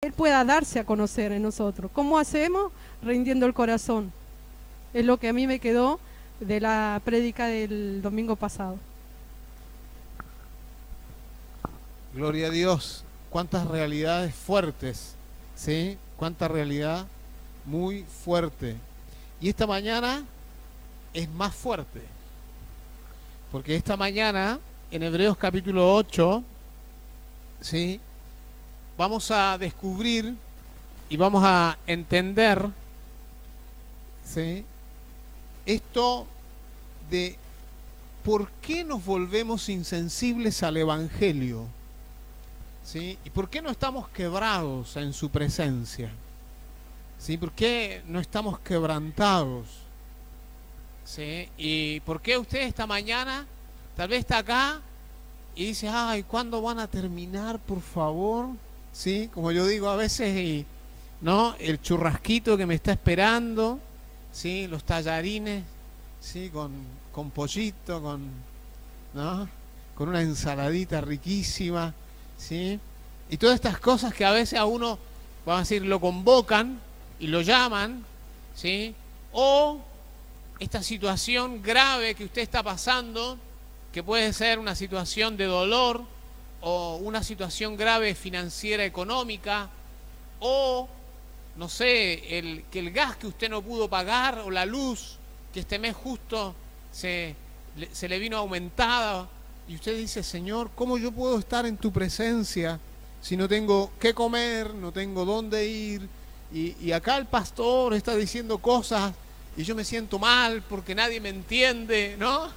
Él pueda darse a conocer en nosotros. ¿Cómo hacemos? Rindiendo el corazón. Es lo que a mí me quedó de la prédica del domingo pasado. Gloria a Dios. Cuántas realidades fuertes, ¿sí? Cuánta realidad muy fuerte. Y esta mañana es más fuerte. Porque esta mañana, en Hebreos capítulo 8, ¿sí?, vamos a descubrir y vamos a entender, ¿sí?, esto de por qué nos volvemos insensibles al Evangelio, ¿sí? Y por qué no estamos quebrados en su presencia, ¿sí? ¿Por qué no estamos quebrantados? ¿Sí? Y por qué usted esta mañana tal vez está acá y dice, ay, ¿cuándo van a terminar, por favor? ¿Sí? Como yo digo a veces, ¿no? El churrasquito que me está esperando, ¿sí? Los tallarines, ¿sí? Con pollito, ¿no? Con una ensaladita riquísima, ¿sí? Y todas estas cosas que a veces a uno, vamos a decir, lo convocan y lo llaman, ¿sí? O esta situación grave que usted está pasando, que puede ser una situación de dolor, o una situación grave financiera, económica, o, no sé, que el gas que usted no pudo pagar, o la luz que este mes justo se le vino aumentada, y usted dice, Señor, ¿cómo yo puedo estar en tu presencia si no tengo qué comer, no tengo dónde ir? Y acá el pastor está diciendo cosas y yo me siento mal porque nadie me entiende, ¿no?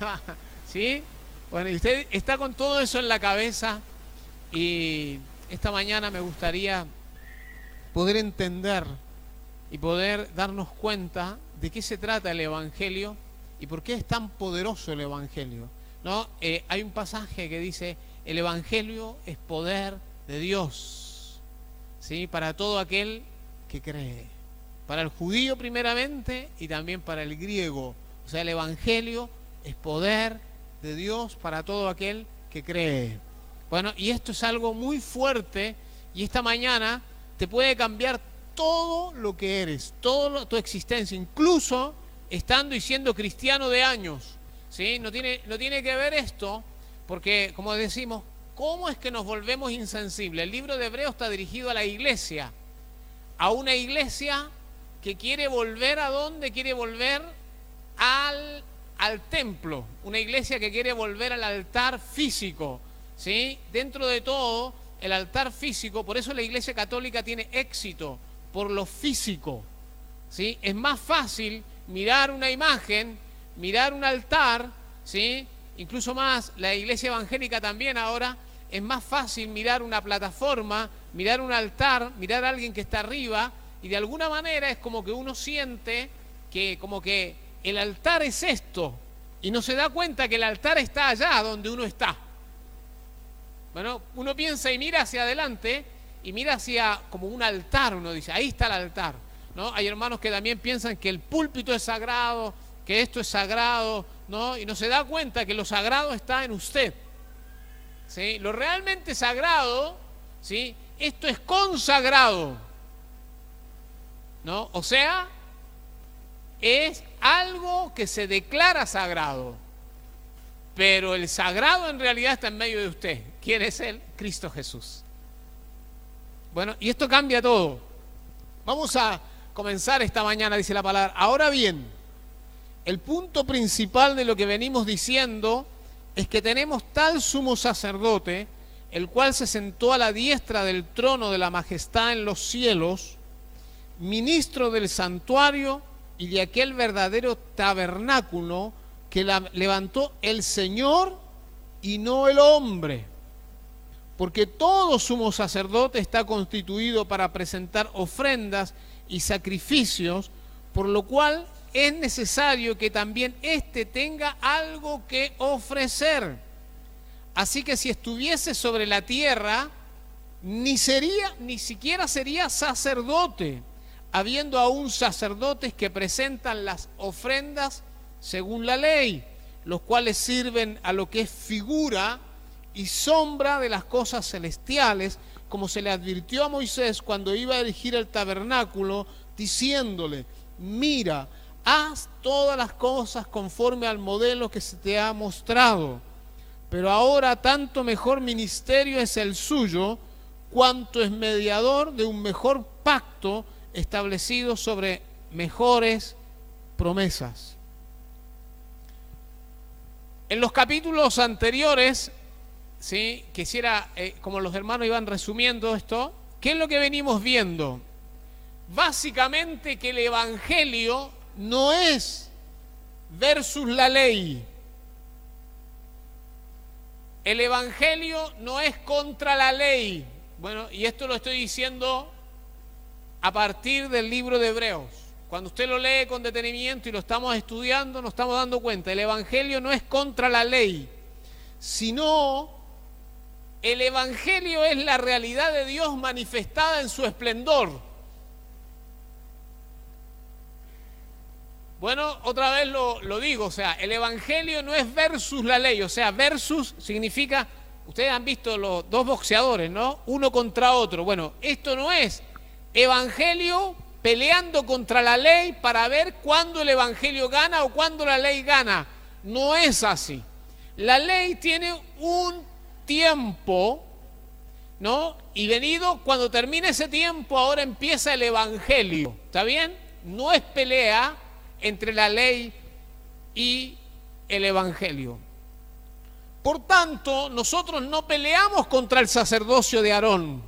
¿Sí? Bueno, y usted está con todo eso en la cabeza. Y esta mañana me gustaría poder entender y poder darnos cuenta de qué se trata el Evangelio y por qué es tan poderoso el Evangelio, ¿no? Hay un pasaje que dice, el Evangelio es poder de Dios, ¿sí? Para todo aquel que cree, para el judío primeramente y también para el griego. O sea, el Evangelio es poder de Dios para todo aquel que cree. Bueno, y esto es algo muy fuerte y esta mañana te puede cambiar todo lo que eres, toda tu existencia, incluso estando y siendo cristiano de años, ¿sí? No tiene que ver esto, porque como decimos, ¿cómo es que nos volvemos insensibles? El libro de Hebreos está dirigido a la iglesia, a una iglesia que quiere volver ¿a dónde? Quiere volver al templo, una iglesia que quiere volver al altar físico, ¿sí? Dentro de todo, el altar físico, por eso la Iglesia Católica tiene éxito, por lo físico, ¿sí? Es más fácil mirar una imagen, mirar un altar, ¿sí? Incluso más, la Iglesia Evangélica también ahora, es más fácil mirar una plataforma, mirar un altar, mirar a alguien que está arriba, y de alguna manera es como que uno siente que como que el altar es esto, y no se da cuenta que el altar está allá donde uno está. Bueno, uno piensa y mira hacia adelante y mira hacia como un altar, uno dice, ahí está el altar, ¿no? Hay hermanos que también piensan que el púlpito es sagrado, que esto es sagrado, ¿no? Y no se da cuenta que lo sagrado está en usted, ¿sí? Lo realmente sagrado, ¿sí? Esto es consagrado, ¿no? O sea, es algo que se declara sagrado. Pero el sagrado en realidad está en medio de usted. ¿Quién es él? Cristo Jesús. Bueno, y esto cambia todo. Vamos a comenzar esta mañana, dice la palabra. Ahora bien, el punto principal de lo que venimos diciendo es que tenemos tal sumo sacerdote, el cual se sentó a la diestra del trono de la majestad en los cielos, ministro del santuario y de aquel verdadero tabernáculo que levantó el Señor y no el hombre. Porque todo sumo sacerdote está constituido para presentar ofrendas y sacrificios, por lo cual es necesario que también éste tenga algo que ofrecer. Así que si estuviese sobre la tierra, ni siquiera sería sacerdote, habiendo aún sacerdotes que presentan las ofrendas según la ley, los cuales sirven a lo que es figura y sombra de las cosas celestiales, como se le advirtió a Moisés cuando iba a erigir el tabernáculo, diciéndole: mira, haz todas las cosas conforme al modelo que se te ha mostrado. Pero ahora tanto mejor ministerio es el suyo, cuanto es mediador de un mejor pacto establecido sobre mejores promesas. En los capítulos anteriores, ¿sí?, quisiera, como los hermanos iban resumiendo esto, ¿qué es lo que venimos viendo? Básicamente que el evangelio no es versus la ley. El evangelio no es contra la ley. Bueno, y esto lo estoy diciendo a partir del libro de Hebreos. Cuando usted lo lee con detenimiento y lo estamos estudiando, nos estamos dando cuenta. El evangelio no es contra la ley, sino el evangelio es la realidad de Dios manifestada en su esplendor. Bueno, otra vez lo digo, o sea, el evangelio no es versus la ley, o sea, versus significa, ustedes han visto los dos boxeadores, ¿no? Uno contra otro. Bueno, esto no es evangelio peleando contra la ley para ver cuándo el evangelio gana o cuándo la ley gana. No es así. La ley tiene un tiempo, ¿no? Y venido, cuando termine ese tiempo, ahora empieza el evangelio. ¿Está bien? No es pelea entre la ley y el evangelio. Por tanto, nosotros no peleamos contra el sacerdocio de Aarón,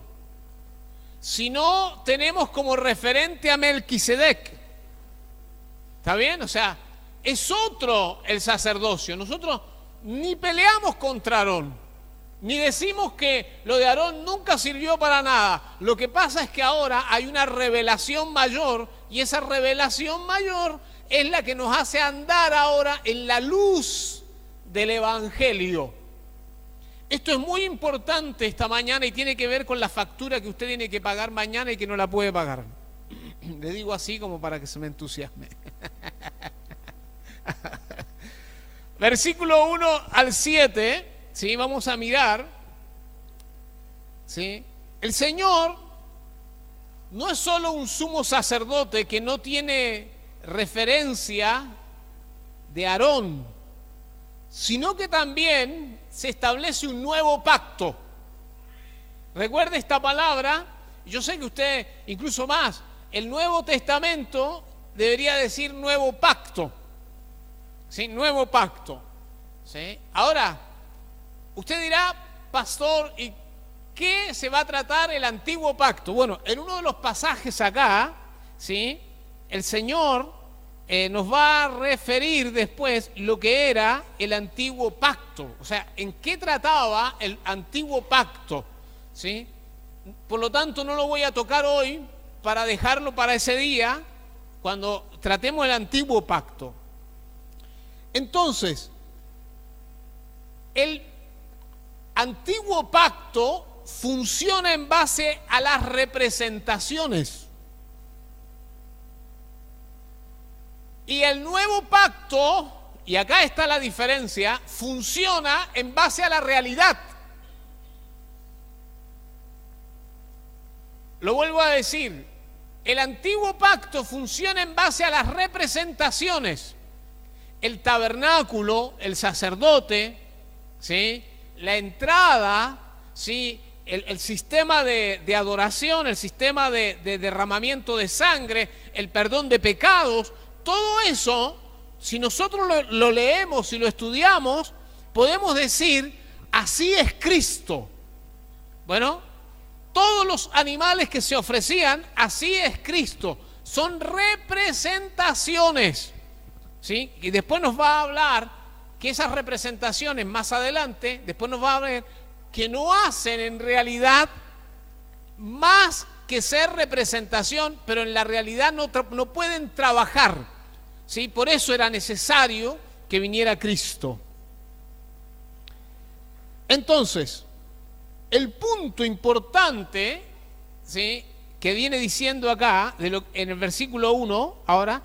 sino tenemos como referente a Melquisedec. ¿Está bien? O sea, es otro el sacerdocio. Nosotros ni peleamos contra Aarón, ni decimos que lo de Aarón nunca sirvió para nada. Lo que pasa es que ahora hay una revelación mayor, y esa revelación mayor es la que nos hace andar ahora en la luz del evangelio. Esto es muy importante esta mañana y tiene que ver con la factura que usted tiene que pagar mañana y que no la puede pagar. Le digo así como para que se me entusiasme. Versículo 1 al 7, ¿sí? Vamos a mirar, ¿sí? El Señor no es solo un sumo sacerdote que no tiene referencia de Aarón, sino que también se establece un nuevo pacto. Recuerde esta palabra. Yo sé que usted, incluso más, el Nuevo Testamento debería decir nuevo pacto, ¿sí? Nuevo pacto, ¿sí? Ahora, usted dirá: pastor, ¿y qué se va a tratar el antiguo pacto? Bueno, en uno de los pasajes acá, ¿sí?, el Señor nos va a referir después lo que era el antiguo pacto, o sea, en qué trataba el antiguo pacto, ¿sí? Por lo tanto, no lo voy a tocar hoy para dejarlo para ese día, cuando tratemos el antiguo pacto. Entonces, el antiguo pacto funciona en base a las representaciones. Y el nuevo pacto, y acá está la diferencia, funciona en base a la realidad. Lo vuelvo a decir, el antiguo pacto funciona en base a las representaciones. El tabernáculo, el sacerdote, ¿sí?, la entrada, ¿sí?, el sistema de adoración, el sistema de derramamiento de sangre, el perdón de pecados. Todo eso, si nosotros lo leemos y lo estudiamos, podemos decir: así es Cristo. Bueno, todos los animales que se ofrecían, así es Cristo. Son representaciones, ¿sí? Y después nos va a hablar que esas representaciones más adelante, después nos va a ver que no hacen en realidad más que ser representación, pero en la realidad no pueden trabajar. ¿Sí? Por eso era necesario que viniera Cristo. Entonces, el punto importante, ¿sí?, que viene diciendo acá, en el versículo 1, ahora,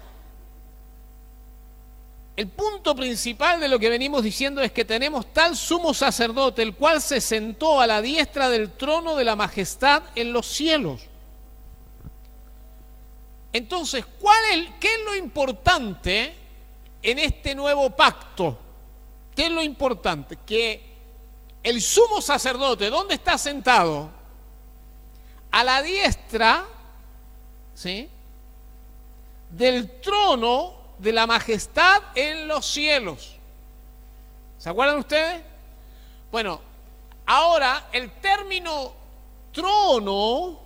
El punto principal de lo que venimos diciendo es que tenemos tal sumo sacerdote, el cual se sentó a la diestra del trono de la majestad en los cielos. Entonces, ¿qué es lo importante en este nuevo pacto? ¿Qué es lo importante? Que el sumo sacerdote, ¿dónde está sentado? A la diestra, ¿sí?, del trono de la majestad en los cielos. ¿Se acuerdan ustedes? Bueno, ahora el término trono,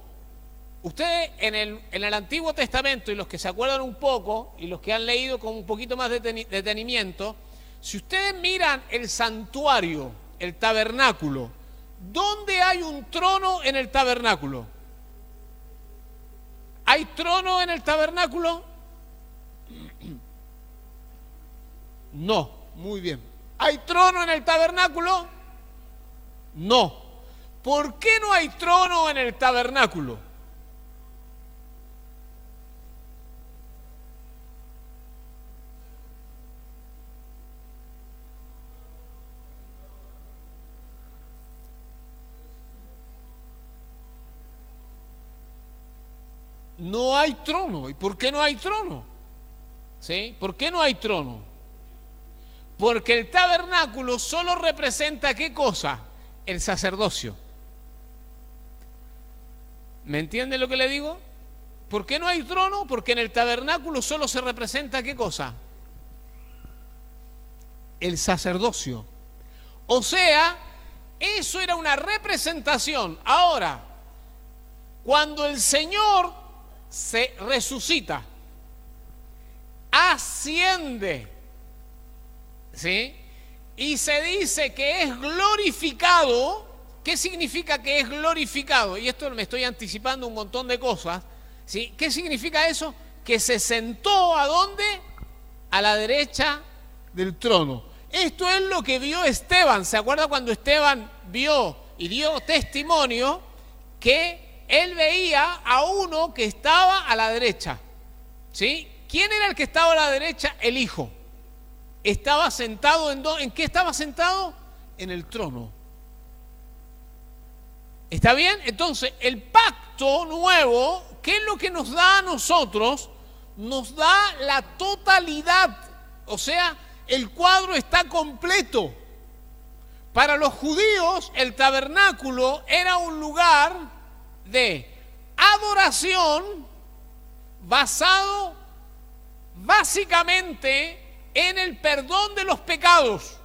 ustedes en el Antiguo Testamento, y los que se acuerdan un poco, y los que han leído con un poquito más de detenimiento, si ustedes miran el santuario, el tabernáculo, ¿dónde hay un trono en el tabernáculo? ¿Hay trono en el tabernáculo? No. Muy bien. ¿Hay trono en el tabernáculo? No. ¿Por qué no hay trono en el tabernáculo? No hay trono. ¿Y por qué no hay trono? ¿Sí? ¿Por qué no hay trono? Porque el tabernáculo solo representa ¿qué cosa? El sacerdocio. ¿Me entiende lo que le digo? ¿Por qué no hay trono? Porque en el tabernáculo solo se representa ¿qué cosa? El sacerdocio. O sea, eso era una representación. Ahora, cuando el Señor se resucita, asciende, ¿sí?, y se dice que es glorificado. ¿Qué significa que es glorificado? Y esto me estoy anticipando un montón de cosas, ¿sí? ¿Qué significa eso? Que se sentó ¿a dónde? A la derecha del trono. Esto es lo que vio Esteban. ¿Se acuerda cuando Esteban vio y dio testimonio que él veía a uno que estaba a la derecha? ¿Sí? ¿Quién era el que estaba a la derecha? El Hijo. Estaba sentado ¿en qué estaba sentado? En el trono. ¿Está bien? Entonces, el pacto nuevo, ¿qué es lo que nos da a nosotros? Nos da la totalidad. O sea, el cuadro está completo. Para los judíos, el tabernáculo era un lugar de adoración basado básicamente en el perdón de los pecados.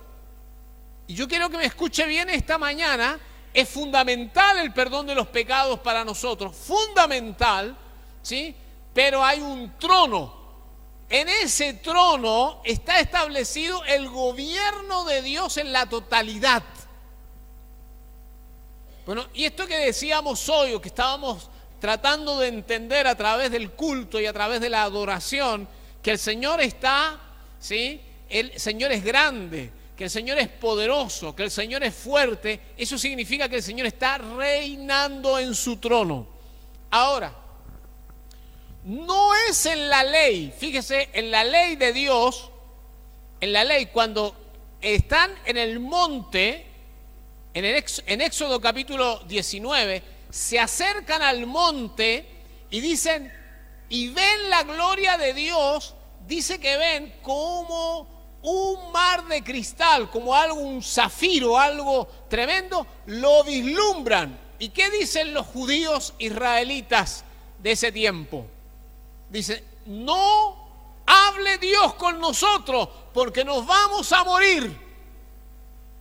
Y yo quiero que me escuche bien esta mañana. Es fundamental el perdón de los pecados para nosotros, fundamental, ¿sí? Pero hay un trono. En ese trono está establecido el gobierno de Dios en la totalidad. Bueno, y esto que decíamos hoy, o que estábamos tratando de entender a través del culto y a través de la adoración, que el Señor está, ¿sí?, el Señor es grande, que el Señor es poderoso, que el Señor es fuerte. Eso significa que el Señor está reinando en su trono. Ahora, no es en la ley, fíjese, en la ley de Dios, en la ley, cuando están en el monte, en Éxodo capítulo 19, se acercan al monte y dicen, y ven la gloria de Dios. Dice que ven como un mar de cristal, como algo, un zafiro, algo tremendo, lo vislumbran. ¿Y qué dicen los judíos israelitas de ese tiempo? Dicen, no hable Dios con nosotros porque nos vamos a morir.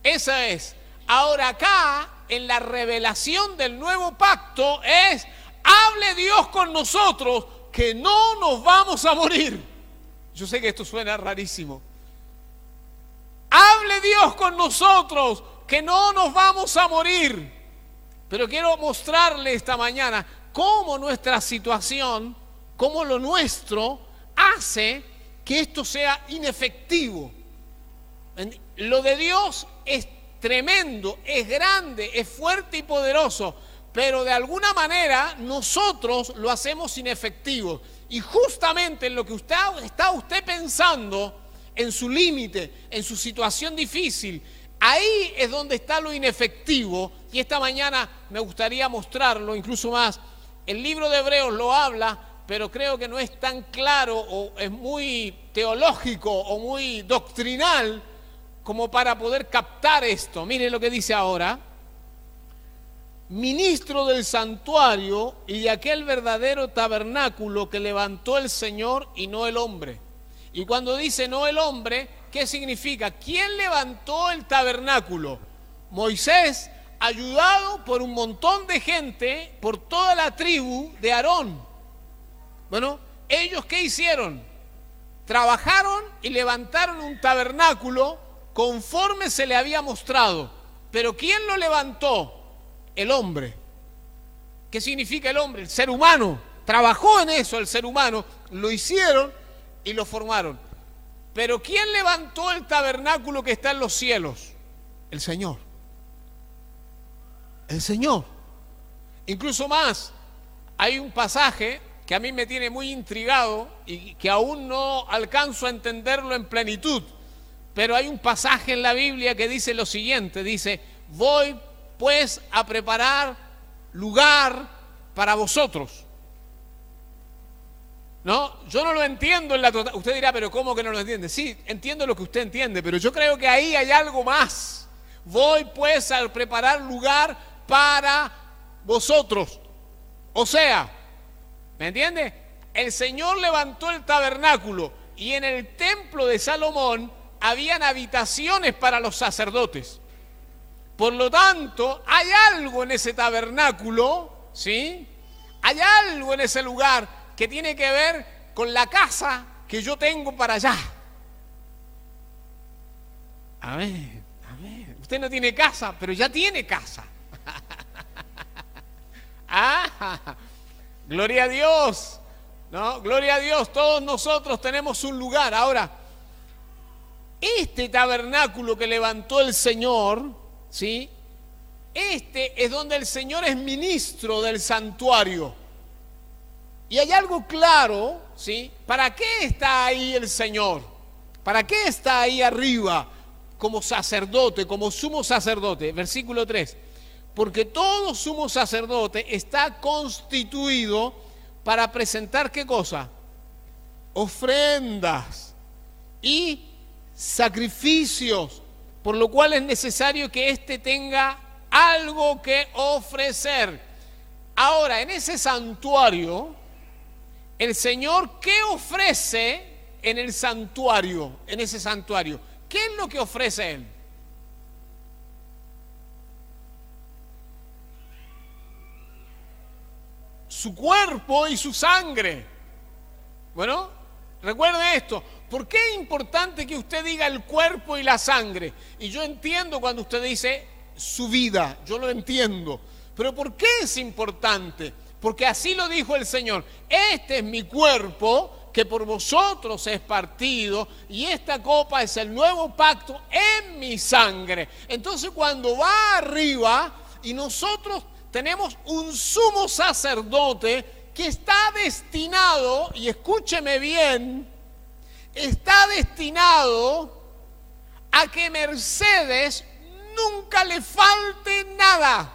Esa es. Ahora acá, en la revelación del nuevo pacto, es, hable Dios con nosotros que no nos vamos a morir. Yo sé que esto suena rarísimo. Hable Dios con nosotros, que no nos vamos a morir. Pero quiero mostrarle esta mañana cómo nuestra situación, cómo lo nuestro hace que esto sea inefectivo. Lo de Dios es tremendo, es grande, es fuerte y poderoso, pero de alguna manera nosotros lo hacemos inefectivo. Y justamente en lo que está usted pensando, en su límite, en su situación difícil. Ahí es donde está lo inefectivo, y esta mañana me gustaría mostrarlo incluso más. El libro de Hebreos lo habla, pero creo que no es tan claro o es muy teológico o muy doctrinal como para poder captar esto. Miren lo que dice ahora: ministro del santuario y de aquel verdadero tabernáculo que levantó el Señor y no el hombre. Y cuando dice no el hombre, ¿qué significa? ¿Quién levantó el tabernáculo? Moisés, ayudado por un montón de gente, por toda la tribu de Aarón. Bueno, ¿ellos qué hicieron? Trabajaron y levantaron un tabernáculo conforme se le había mostrado. Pero ¿quién lo levantó? El hombre. ¿Qué significa el hombre? El ser humano. Trabajó en eso el ser humano, lo hicieron y lo formaron. Pero ¿quién levantó el tabernáculo que está en los cielos? El Señor. El Señor. Incluso más, hay un pasaje que a mí me tiene muy intrigado y que aún no alcanzo a entenderlo en plenitud. Pero hay un pasaje en la Biblia que dice lo siguiente, dice: voy pues a preparar lugar para vosotros. No, yo no lo entiendo en la total. Usted dirá, pero ¿cómo que no lo entiende? Sí, entiendo lo que usted entiende, pero yo creo que ahí hay algo más. Voy pues a preparar lugar para vosotros. O sea, ¿me entiende? El Señor levantó el tabernáculo y en el templo de Salomón habían habitaciones para los sacerdotes. Por lo tanto, hay algo en ese tabernáculo, ¿sí? Hay algo en ese lugar que tiene que ver con la casa que yo tengo para allá. Amén, amén. Usted no tiene casa, pero ya tiene casa. Ah, gloria a Dios, ¿no? Gloria a Dios, todos nosotros tenemos un lugar. Ahora, este tabernáculo que levantó el Señor, ¿sí? Este es donde el Señor es ministro del santuario. Y hay algo claro, ¿sí? ¿Para qué está ahí el Señor? ¿Para qué está ahí arriba como sacerdote, como sumo sacerdote? Versículo 3. Porque todo sumo sacerdote está constituido para presentar, ¿qué cosa? Ofrendas y sacrificios, por lo cual es necesario que éste tenga algo que ofrecer. Ahora, en ese santuario, el Señor, ¿qué ofrece en el santuario? En ese santuario, ¿qué es lo que ofrece Él? Su cuerpo y su sangre. Bueno, recuerde esto. ¿Por qué es importante que usted diga el cuerpo y la sangre? Y yo entiendo cuando usted dice su vida, yo lo entiendo. Pero ¿por qué es importante? Porque así lo dijo el Señor. Este es mi cuerpo que por vosotros es partido y esta copa es el nuevo pacto en mi sangre. Entonces cuando va arriba y nosotros tenemos un sumo sacerdote que está destinado, y escúcheme bien, está destinado a que Mercedes nunca le falte nada.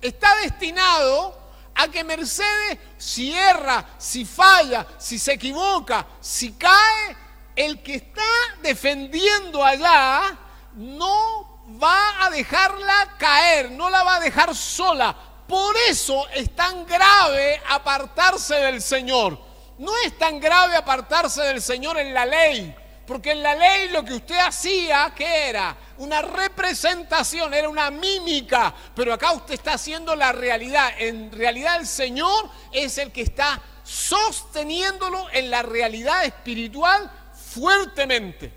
Está destinado a que Mercedes, si erra, si falla, si se equivoca, si cae, el que está defendiendo allá no va a dejarla caer, no la va a dejar sola. Por eso es tan grave apartarse del Señor. No es tan grave apartarse del Señor en la ley, porque en la ley lo que usted hacía, ¿qué era? Una representación, era una mímica, pero acá usted está haciendo la realidad. En realidad el Señor es el que está sosteniéndolo en la realidad espiritual fuertemente.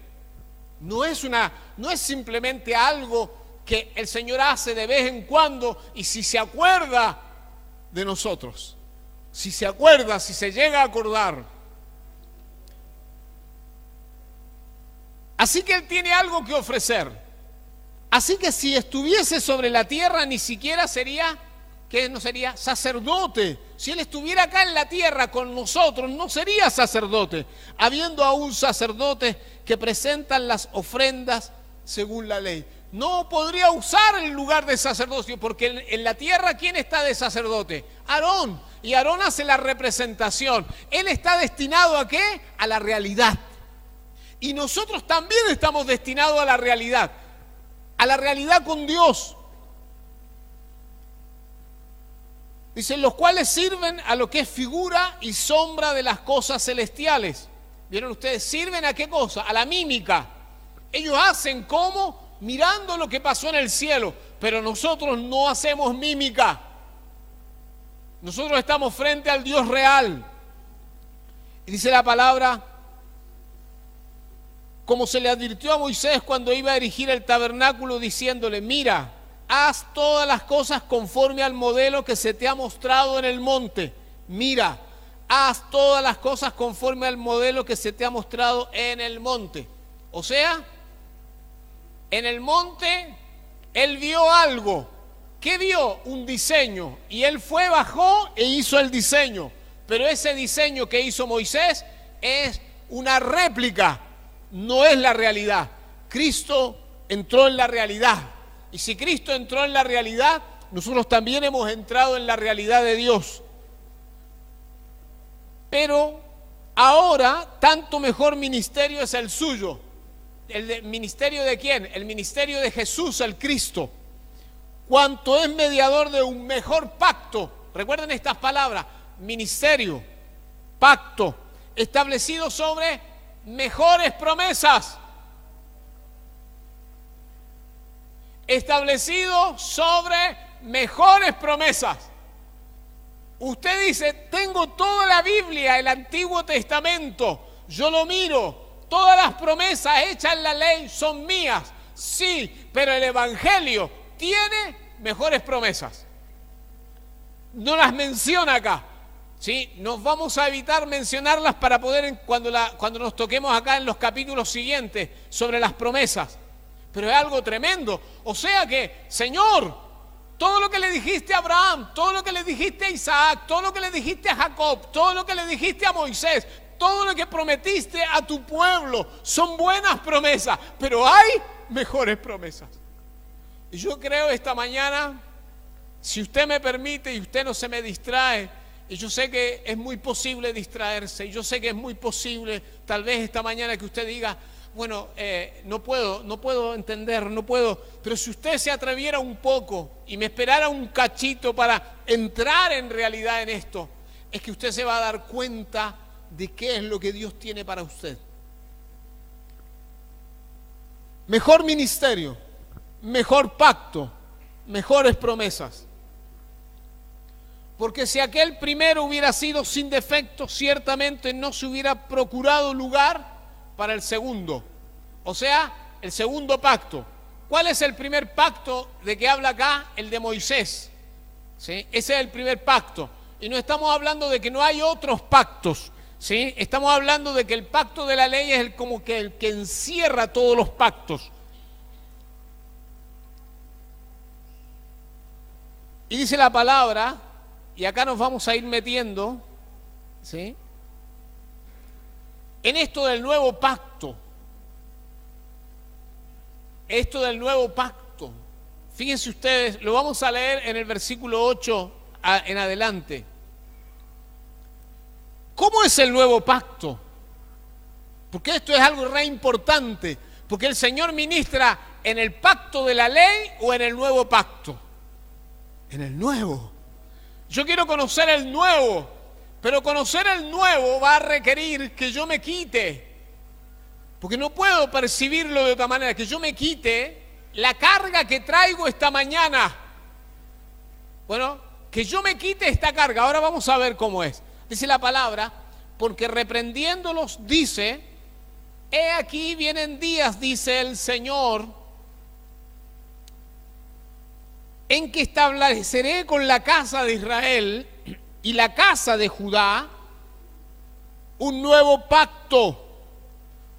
No es simplemente algo que el Señor hace de vez en cuando y si se acuerda de nosotros, si se acuerda, si se llega a acordar. Así que Él tiene algo que ofrecer. Así que si estuviese sobre la tierra ni siquiera sería que no sería sacerdote. Si Él estuviera acá en la tierra con nosotros, no sería sacerdote, habiendo aún sacerdotes que presentan las ofrendas según la ley. No podría usar el lugar de sacerdocio, porque en la tierra, ¿quién está de sacerdote? Aarón. Y Aarón hace la representación. Él está destinado ¿a qué? A la realidad. Y nosotros también estamos destinados a la realidad con Dios. Dicen, los cuales sirven a lo que es figura y sombra de las cosas celestiales. ¿Vieron ustedes? ¿Sirven a qué cosa? A la mímica. Ellos hacen como mirando lo que pasó en el cielo, pero nosotros no hacemos mímica. Nosotros estamos frente al Dios real. Y dice la palabra, como se le advirtió a Moisés cuando iba a erigir el tabernáculo, diciéndole, mira, haz todas las cosas conforme al modelo que se te ha mostrado en el monte. Mira, haz todas las cosas conforme al modelo que se te ha mostrado en el monte. O sea, en el monte él vio algo. ¿Qué vio? Un diseño. Y él fue, bajó e hizo el diseño. Pero ese diseño que hizo Moisés es una réplica, no es la realidad. Cristo entró en la realidad. Y si Cristo entró en la realidad, nosotros también hemos entrado en la realidad de Dios. Pero ahora, tanto mejor ministerio es el suyo. ¿El ministerio de quién? El ministerio de Jesús, el Cristo. Cuanto es mediador de un mejor pacto. Recuerden estas palabras: ministerio, pacto, establecido sobre mejores promesas. Establecido sobre mejores promesas. Usted dice, tengo toda la Biblia, el Antiguo Testamento, yo lo miro, todas las promesas hechas en la ley son mías. Sí, pero el Evangelio tiene mejores promesas. No las menciona acá. ¿Sí? Nos vamos a evitar mencionarlas para poder, cuando nos toquemos acá en los capítulos siguientes, sobre las promesas. Pero es algo tremendo. O sea que, Señor, todo lo que le dijiste a Abraham, todo lo que le dijiste a Isaac, todo lo que le dijiste a Jacob, todo lo que le dijiste a Moisés, todo lo que prometiste a tu pueblo, son buenas promesas, pero hay mejores promesas. Y yo creo esta mañana, si usted me permite y usted no se me distrae, y yo sé que es muy posible distraerse, y yo sé que es muy posible, tal vez esta mañana, que usted diga, bueno, no puedo entender, no puedo, pero si usted se atreviera un poco y me esperara un cachito para entrar en realidad en esto, es que usted se va a dar cuenta de qué es lo que Dios tiene para usted. Mejor ministerio, mejor pacto, mejores promesas. Porque si aquel primero hubiera sido sin defecto, ciertamente no se hubiera procurado lugar para el segundo, o sea, el segundo pacto. ¿Cuál es el primer pacto de que habla acá? El de Moisés. ¿Sí? Ese es el primer pacto. Y no estamos hablando de que no hay otros pactos. ¿Sí? Estamos hablando de que el pacto de la ley es como que el que encierra todos los pactos. Y dice la palabra, y acá nos vamos a ir metiendo, ¿sí?, en esto del nuevo pacto. Esto del nuevo pacto. Fíjense ustedes, lo vamos a leer en el versículo 8 en adelante. ¿Cómo es el nuevo pacto? Porque esto es algo re importante. Porque el Señor ministra en el pacto de la ley o en el nuevo pacto. En el nuevo. Yo quiero conocer el nuevo. Pero conocer el nuevo va a requerir que yo me quite, porque no puedo percibirlo de otra manera, que yo me quite la carga que traigo esta mañana. Bueno, que yo me quite esta carga. Ahora vamos a ver cómo es. Dice la palabra, porque reprendiéndolos dice, he aquí vienen días, dice el Señor, en que estableceré con la casa de Israel y la casa de Judá un nuevo pacto,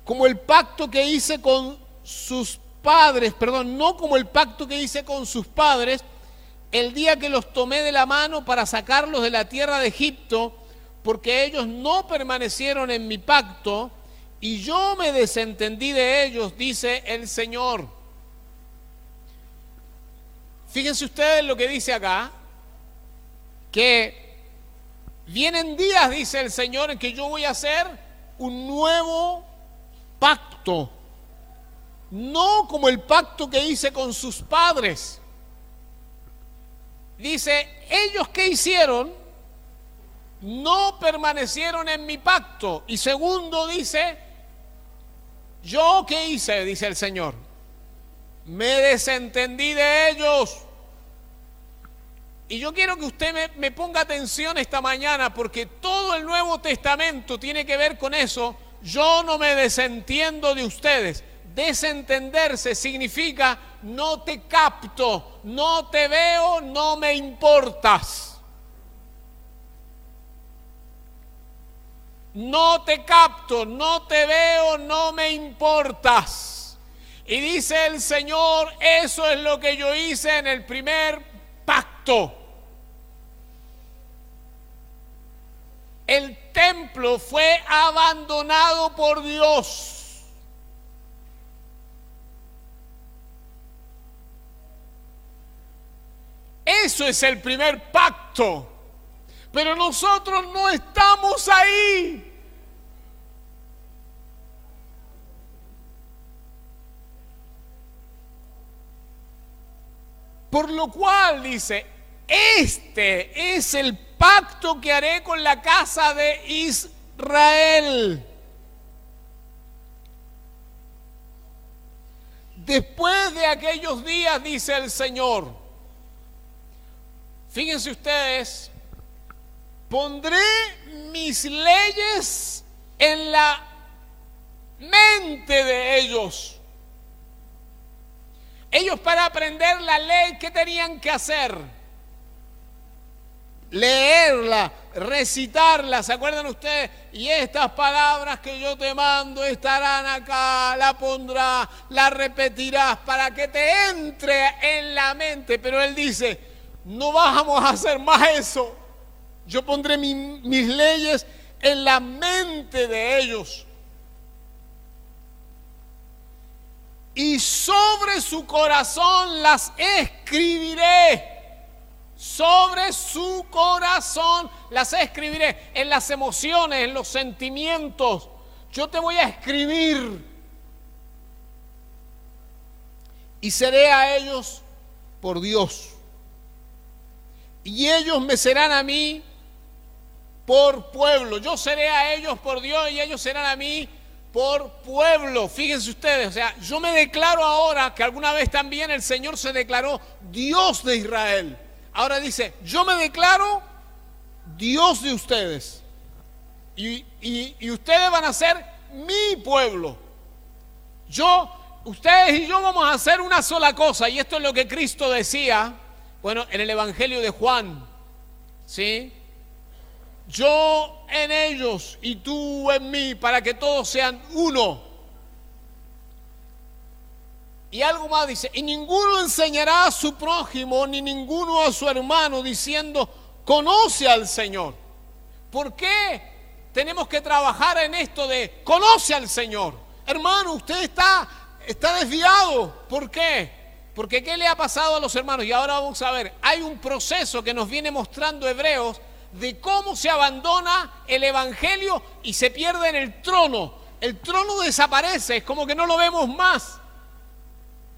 como el pacto que hice con sus padres, no como el pacto que hice con sus padres el día que los tomé de la mano para sacarlos de la tierra de Egipto, porque ellos no permanecieron en mi pacto, y yo me desentendí de ellos, dice el Señor. Fíjense ustedes lo que dice acá, que vienen días, dice el Señor, en que yo voy a hacer un nuevo pacto, no como el pacto que hice con sus padres. Dice, ellos ¿qué hicieron? No permanecieron en mi pacto. Y segundo dice, ¿yo qué hice? Dice el Señor. Me desentendí de ellos. Y yo quiero que usted me ponga atención esta mañana, porque todo el Nuevo Testamento tiene que ver con eso. Yo no me desentiendo de ustedes. Desentenderse significa no te capto, no te veo, no me importas. No te capto, no te veo, no me importas. Y dice el Señor, eso es lo que yo hice en el primer pacto. El templo fue abandonado por Dios. Eso es el primer pacto. Pero nosotros no estamos ahí. Por lo cual dice, este es el pacto que haré con la casa de Israel. Después de aquellos días, dice el Señor, fíjense ustedes, pondré mis leyes en la mente de ellos. Ellos, para aprender la ley, ¿qué tenían que hacer? Leerla, recitarla. ¿Se acuerdan ustedes? Y estas palabras que yo te mando estarán acá, la pondrás, la repetirás para que te entre en la mente. Pero él dice, no vamos a hacer más eso. Yo pondré mis leyes en la mente de ellos. Y sobre su corazón las escribiré. Sobre su corazón las escribiré. En las emociones, en los sentimientos. Yo te voy a escribir. Y seré a ellos por Dios. Y ellos me serán a mí por pueblo. Yo seré a ellos por Dios y ellos serán a mí por pueblo. Fíjense ustedes, o sea, yo me declaro ahora, que alguna vez también el Señor se declaró Dios de Israel. Ahora dice, yo me declaro Dios de ustedes. Y ustedes van a ser mi pueblo. Ustedes y yo vamos a hacer una sola cosa. Y esto es lo que Cristo decía, bueno, en el Evangelio de Juan, ¿sí? Yo en ellos y tú en mí, para que todos sean uno. Y algo más dice, y ninguno enseñará a su prójimo, ni ninguno a su hermano, diciendo, conoce al Señor. ¿Por qué tenemos que trabajar en esto de conoce al Señor? Hermano, usted está desviado. ¿Por qué? Porque ¿qué le ha pasado a los hermanos? Y ahora vamos a ver, hay un proceso que nos viene mostrando Hebreos de cómo se abandona el Evangelio y se pierde en el trono. El trono desaparece, es como que no lo vemos más.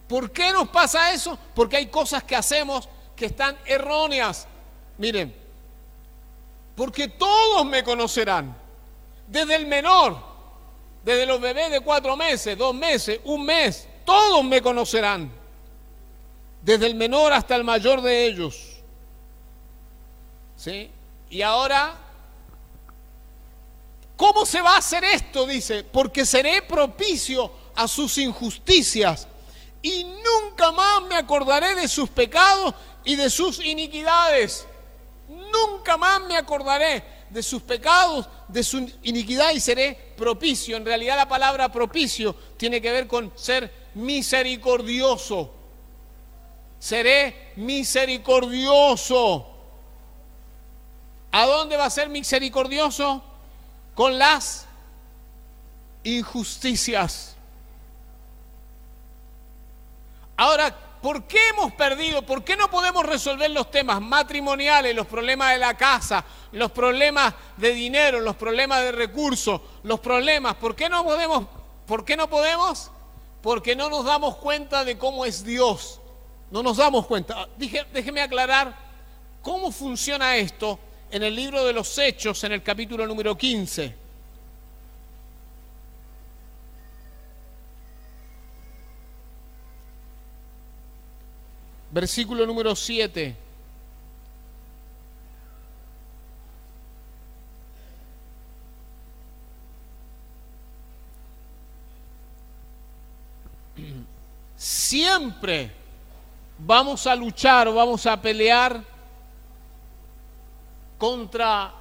¿Por qué nos pasa eso? Porque hay cosas que hacemos que están erróneas. Miren, porque todos me conocerán, desde el menor, desde los bebés de 4 meses, 2 meses, 1 mes, todos me conocerán, desde el menor hasta el mayor de ellos. ¿Sí? Y ahora, ¿cómo se va a hacer esto? Dice, porque seré propicio a sus injusticias y nunca más me acordaré de sus pecados y de sus iniquidades. Nunca más me acordaré de sus pecados, de su iniquidad y seré propicio. En realidad la palabra propicio tiene que ver con ser misericordioso. seré misericordioso. ¿A dónde va a ser misericordioso? Con las injusticias. Ahora, ¿por qué hemos perdido? ¿Por qué no podemos resolver los temas matrimoniales, los problemas de la casa, los problemas de dinero, los problemas de recursos, los problemas? ¿Por qué no podemos? ¿Por qué no podemos? Porque no nos damos cuenta de cómo es Dios. No nos damos cuenta. Déjeme aclarar cómo funciona esto en el libro de los Hechos, en el capítulo número 15. Versículo número 7. Siempre vamos a luchar, vamos a pelear contra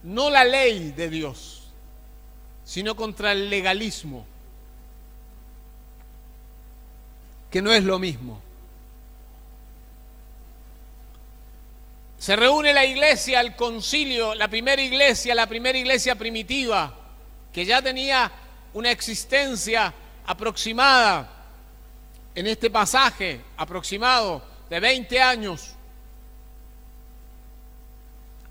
no la ley de Dios, sino contra el legalismo, que no es lo mismo. Se reúne la iglesia, el concilio, la primera iglesia primitiva, que ya tenía una existencia aproximada, en este pasaje aproximado de 20 años,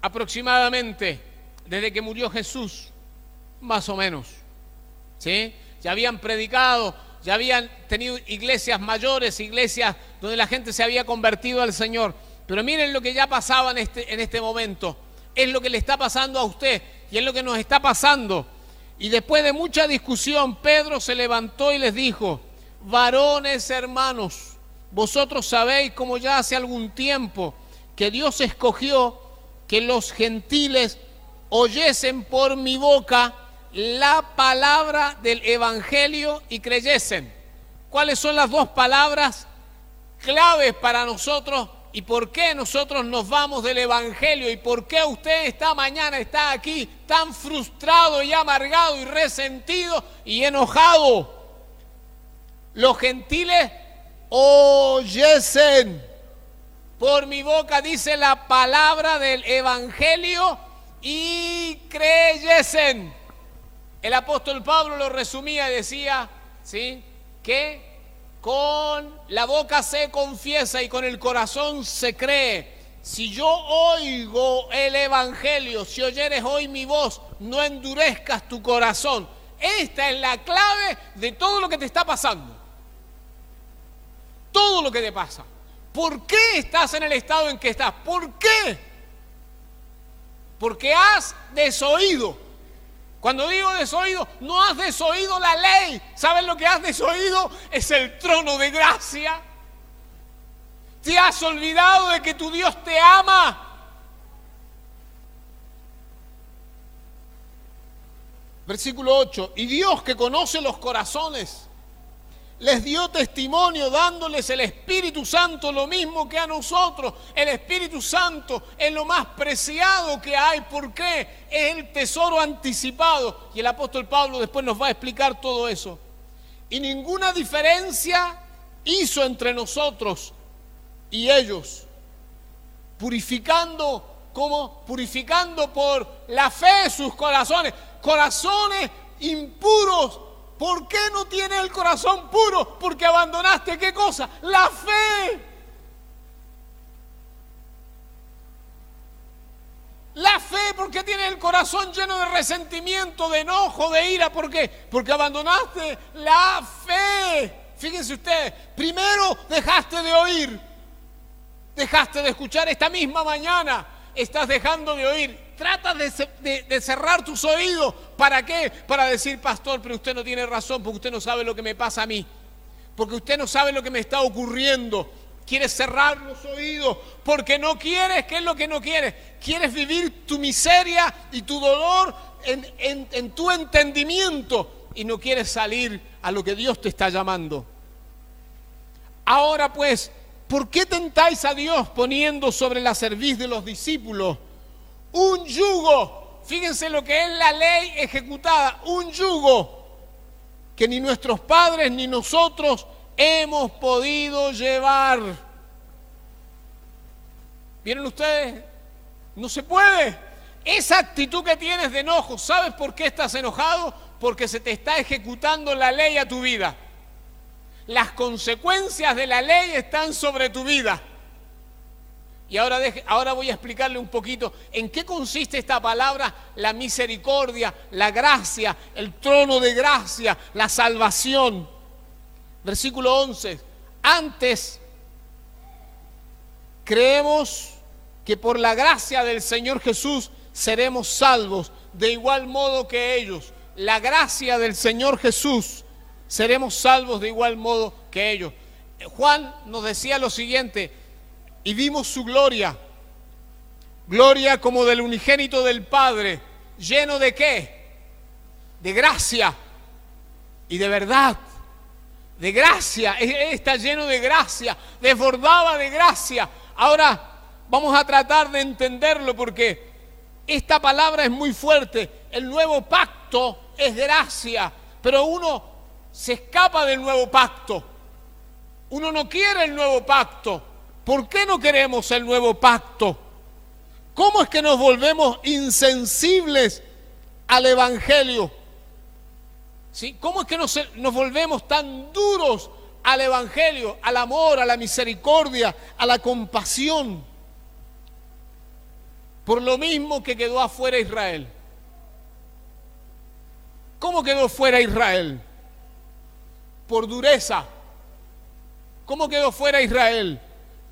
aproximadamente, desde que murió Jesús, más o menos, ¿sí? Ya habían predicado, ya habían tenido iglesias mayores, iglesias donde la gente se había convertido al Señor. Pero miren lo que ya pasaba en este momento. Es lo que le está pasando a usted y es lo que nos está pasando. Y después de mucha discusión, Pedro se levantó y les dijo: varones hermanos, vosotros sabéis como ya hace algún tiempo que Dios escogió que los gentiles oyesen por mi boca la palabra del evangelio y creyesen. ¿Cuáles son las dos palabras claves para nosotros y por qué nosotros nos vamos del evangelio y por qué usted esta mañana está aquí tan frustrado y amargado y resentido y enojado? Los gentiles oyesen por mi boca, dice, la palabra del evangelio y creyesen. El apóstol Pablo lo resumía y decía, ¿sí?, que con la boca se confiesa y con el corazón se cree. Si yo oigo el evangelio, si oyeres hoy mi voz, no endurezcas tu corazón. Esta es la clave de todo lo que te está pasando. Todo lo que te pasa. ¿Por qué estás en el estado en que estás? ¿Por qué? Porque has desoído. Cuando digo desoído, no has desoído la ley. ¿Sabes lo que has desoído? Es el trono de gracia. Te has olvidado de que tu Dios te ama. Versículo 8. Y Dios, que conoce los corazones, les dio testimonio dándoles el Espíritu Santo, lo mismo que a nosotros. El Espíritu Santo es lo más preciado que hay. ¿Por qué? Es el tesoro anticipado. Y el apóstol Pablo después nos va a explicar todo eso. Y ninguna diferencia hizo entre nosotros y ellos, purificando por la fe sus corazones. Corazones impuros. ¿Por qué no tienes el corazón puro? Porque abandonaste, ¿qué cosa? La fe. La fe, porque tienes el corazón lleno de resentimiento, de enojo, de ira. ¿Por qué? Porque abandonaste la fe. Fíjense ustedes, primero dejaste de oír, dejaste de escuchar. Esta misma mañana estás dejando de oír. Trata de cerrar tus oídos. ¿Para qué? Para decir, pastor, pero usted no tiene razón, porque usted no sabe lo que me pasa a mí, porque usted no sabe lo que me está ocurriendo. Quieres cerrar los oídos porque no quieres. ¿Qué es lo que no quieres? Quieres vivir tu miseria y tu dolor en tu entendimiento y no quieres salir a lo que Dios te está llamando. Ahora pues, ¿por qué tentáis a Dios poniendo sobre la cerviz de los discípulos un yugo? Fíjense lo que es la ley ejecutada, un yugo que ni nuestros padres ni nosotros hemos podido llevar. ¿Vieron ustedes? No se puede. Esa actitud que tienes de enojo, ¿sabes por qué estás enojado? Porque se te está ejecutando la ley a tu vida. Las consecuencias de la ley están sobre tu vida. Y ahora voy a explicarle un poquito en qué consiste esta palabra, la misericordia, la gracia, el trono de gracia, la salvación. Versículo 11. Antes, creemos que por la gracia del Señor Jesús seremos salvos, de igual modo que ellos. La gracia del Señor Jesús, seremos salvos de igual modo que ellos. Juan nos decía lo siguiente: y vimos su gloria, gloria como del unigénito del Padre, lleno de ¿qué? De gracia y de verdad. De gracia, está lleno de gracia, desbordaba de gracia. Ahora vamos a tratar de entenderlo porque esta palabra es muy fuerte. El nuevo pacto es gracia, pero uno se escapa del nuevo pacto. Uno no quiere el nuevo pacto. ¿Por qué no queremos el nuevo pacto? ¿Cómo es que nos volvemos insensibles al Evangelio? ¿Sí? ¿Cómo es que nos volvemos tan duros al Evangelio, al amor, a la misericordia, a la compasión? Por lo mismo que quedó afuera Israel. ¿Cómo quedó fuera Israel? Por dureza. ¿Cómo quedó fuera Israel?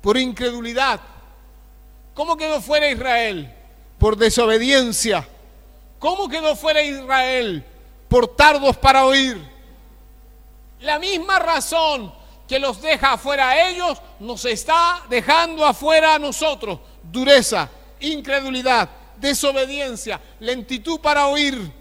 Por incredulidad. ¿Cómo quedó fuera Israel? Por desobediencia. ¿Cómo quedó fuera Israel? Por tardos para oír. La misma razón que los deja afuera a ellos, nos está dejando afuera a nosotros. Dureza, incredulidad, desobediencia, lentitud para oír.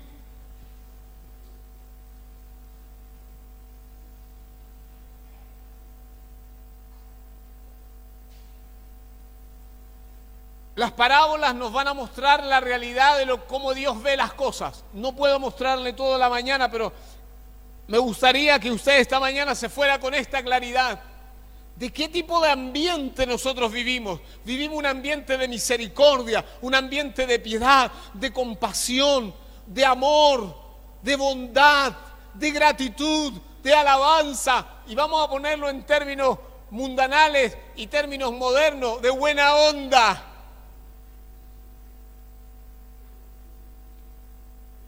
Las parábolas nos van a mostrar la realidad de cómo Dios ve las cosas. No puedo mostrarle todo la mañana, pero me gustaría que usted esta mañana se fuera con esta claridad. ¿De qué tipo de ambiente nosotros vivimos? Vivimos un ambiente de misericordia, un ambiente de piedad, de compasión, de amor, de bondad, de gratitud, de alabanza. Y vamos a ponerlo en términos mundanales y términos modernos, de buena onda.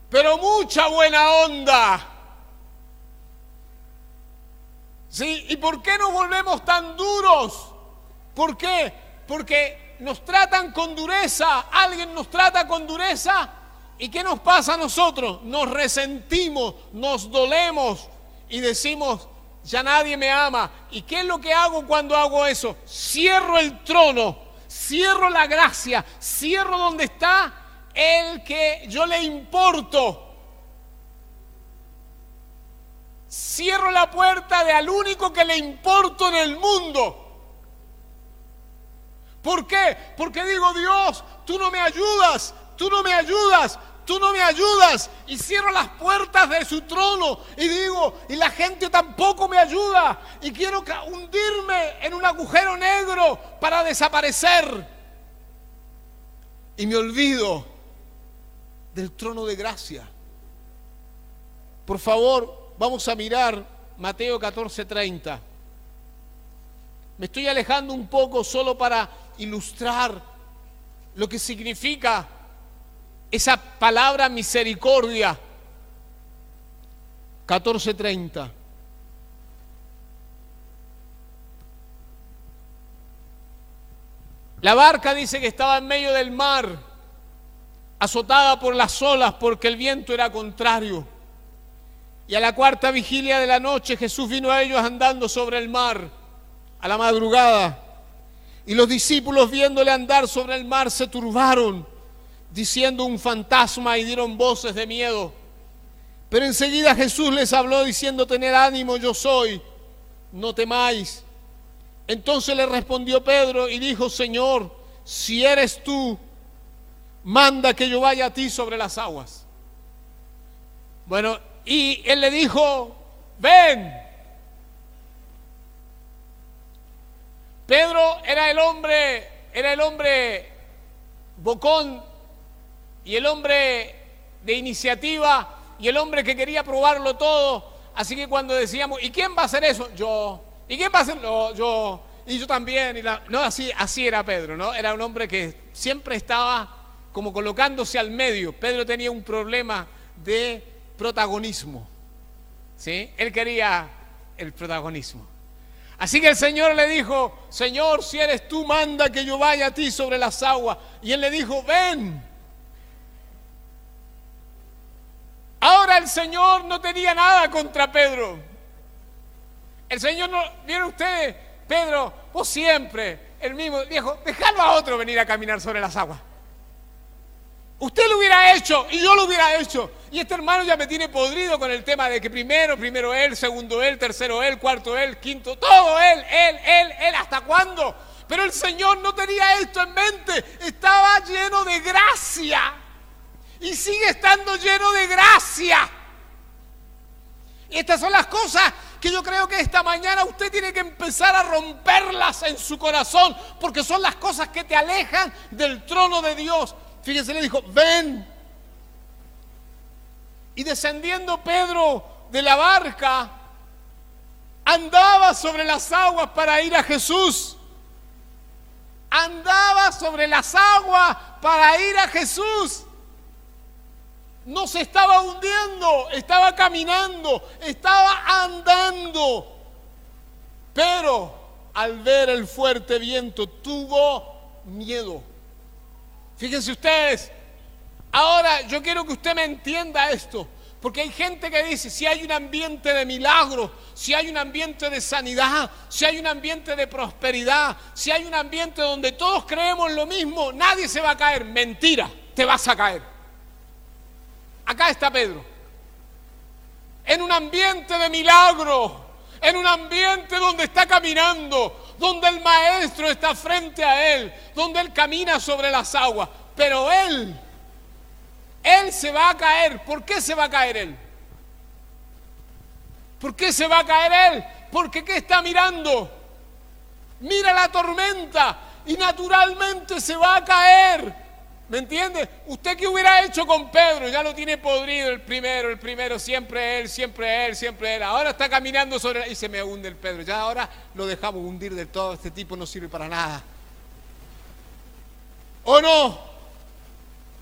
Pero mucha buena onda. ¿Sí? ¿Y por qué nos volvemos tan duros? ¿Por qué? Porque nos tratan con dureza. Alguien nos trata con dureza. ¿Y qué nos pasa a nosotros? Nos resentimos, nos dolemos y decimos, ya nadie me ama. ¿Y qué es lo que hago cuando hago eso? Cierro el trono, cierro la gracia, cierro donde está el que yo le importo. Cierro la puerta de al único que le importo en el mundo. ¿Por qué? Porque digo, Dios, tú no me ayudas, tú no me ayudas, tú no me ayudas. Y cierro las puertas de su trono y digo, y la gente tampoco me ayuda. Y quiero hundirme en un agujero negro para desaparecer. Y me olvido del trono de gracia. Por favor, vamos a mirar Mateo 14:30. Me estoy alejando un poco solo para ilustrar lo que significa esa palabra misericordia. 14:30. La barca dice que estaba en medio del mar, azotada por las olas porque el viento era contrario. Y a la cuarta vigilia de la noche Jesús vino a ellos andando sobre el mar a la madrugada. Y los discípulos, viéndole andar sobre el mar, se turbaron, diciendo un fantasma, y dieron voces de miedo. Pero enseguida Jesús les habló diciendo, tened ánimo, yo soy, no temáis. Entonces le respondió Pedro y dijo, Señor, si eres tú, manda que yo vaya a ti sobre las aguas. Bueno, y él le dijo, ven. Pedro era el hombre bocón y el hombre de iniciativa y el hombre que quería probarlo todo. Así que cuando decíamos, ¿y quién va a hacer eso? Yo. ¿Y quién va a hacerlo? Yo. Y yo también. No, así era Pedro, ¿no? Era un hombre que siempre estaba como colocándose al medio. Pedro tenía un problema de protagonismo, ¿sí? Él quería el protagonismo. Así que el Señor le dijo, Señor, si eres tú, manda que yo vaya a ti sobre las aguas. Y él le dijo, ven. Ahora el Señor no tenía nada contra Pedro. El Señor no, ¿vieron ustedes? Pedro, vos siempre, el mismo, viejo, dejalo a otro venir a caminar sobre las aguas. Usted lo hubiera hecho y yo lo hubiera hecho. Y este hermano ya me tiene podrido con el tema de que primero él, segundo él, tercero él, cuarto él, quinto, todo él, ¿hasta cuándo? Pero el Señor no tenía esto en mente, estaba lleno de gracia y sigue estando lleno de gracia. Y estas son las cosas que yo creo que esta mañana usted tiene que empezar a romperlas en su corazón, porque son las cosas que te alejan del trono de Dios. Fíjense, le dijo, ven. Y descendiendo Pedro de la barca, andaba sobre las aguas para ir a Jesús. Andaba sobre las aguas para ir a Jesús. No se estaba hundiendo, estaba caminando, estaba andando. Pero al ver el fuerte viento tuvo miedo. Fíjense ustedes, ahora yo quiero que usted me entienda esto, porque hay gente que dice, si hay un ambiente de milagro, si hay un ambiente de sanidad, si hay un ambiente de prosperidad, si hay un ambiente donde todos creemos lo mismo, nadie se va a caer. Mentira, te vas a caer. Acá está Pedro, en un ambiente de milagro, en un ambiente donde está caminando, donde el maestro está frente a él, donde él camina sobre las aguas, pero él se va a caer. ¿Por qué se va a caer él? ¿Por qué se va a caer él? Porque ¿qué está mirando? Mira la tormenta y naturalmente se va a caer. ¿Me entiende? ¿Usted qué hubiera hecho con Pedro? Ya lo tiene podrido el primero, siempre él. Ahora está caminando sobre y se me hunde el Pedro. Ya ahora lo dejamos hundir del todo. Este tipo no sirve para nada. ¿O no?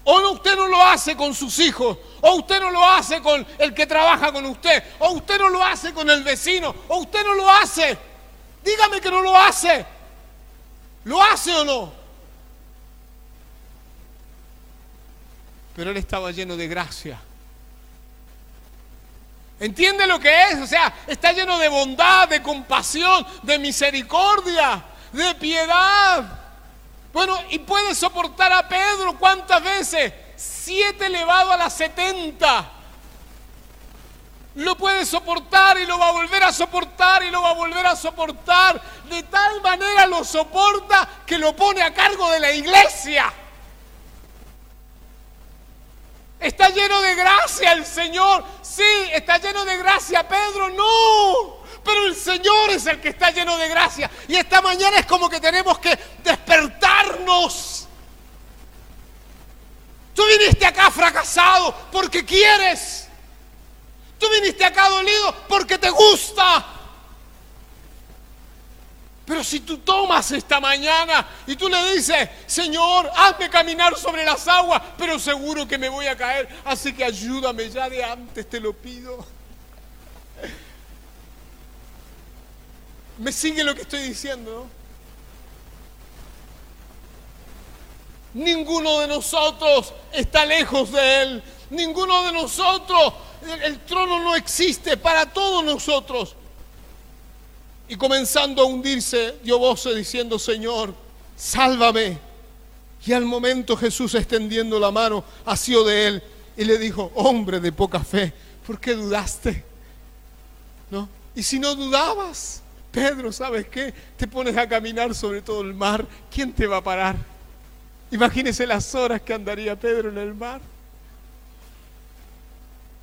¿O no usted no lo hace con sus hijos? ¿O usted no lo hace con el que trabaja con usted? ¿O usted no lo hace con el vecino? ¿O usted no lo hace? Dígame que no lo hace. ¿Lo hace o no? Pero él estaba lleno de gracia. ¿Entiende lo que es? O sea, está lleno de bondad, de compasión, de misericordia, de piedad. Bueno, y puede soportar a Pedro, ¿cuántas veces? 7 elevado a la 70. Lo puede soportar y lo va a volver a soportar y lo va a volver a soportar. De tal manera lo soporta que lo pone a cargo de la iglesia. ¿Está lleno de gracia el Señor? Sí, está lleno de gracia Pedro, no. Pero el Señor es el que está lleno de gracia. Y esta mañana es como que tenemos que despertarnos. Tú viniste acá fracasado porque quieres. Tú viniste acá dolido porque te gusta. Pero si tú tomas esta mañana y tú le dices, Señor, hazme caminar sobre las aguas, pero seguro que me voy a caer, así que ayúdame ya de antes, te lo pido. ¿Me sigue lo que estoy diciendo? Ninguno de nosotros está lejos de Él. Ninguno de nosotros, el trono no existe para todos nosotros. Y comenzando a hundirse, dio voces diciendo, Señor, sálvame. Y al momento Jesús, extendiendo la mano, asió de él y le dijo, hombre de poca fe, ¿por qué dudaste? ¿No? Y si no dudabas, Pedro, ¿sabes qué? Te pones a caminar sobre todo el mar, ¿quién te va a parar? Imagínese las horas que andaría Pedro en el mar.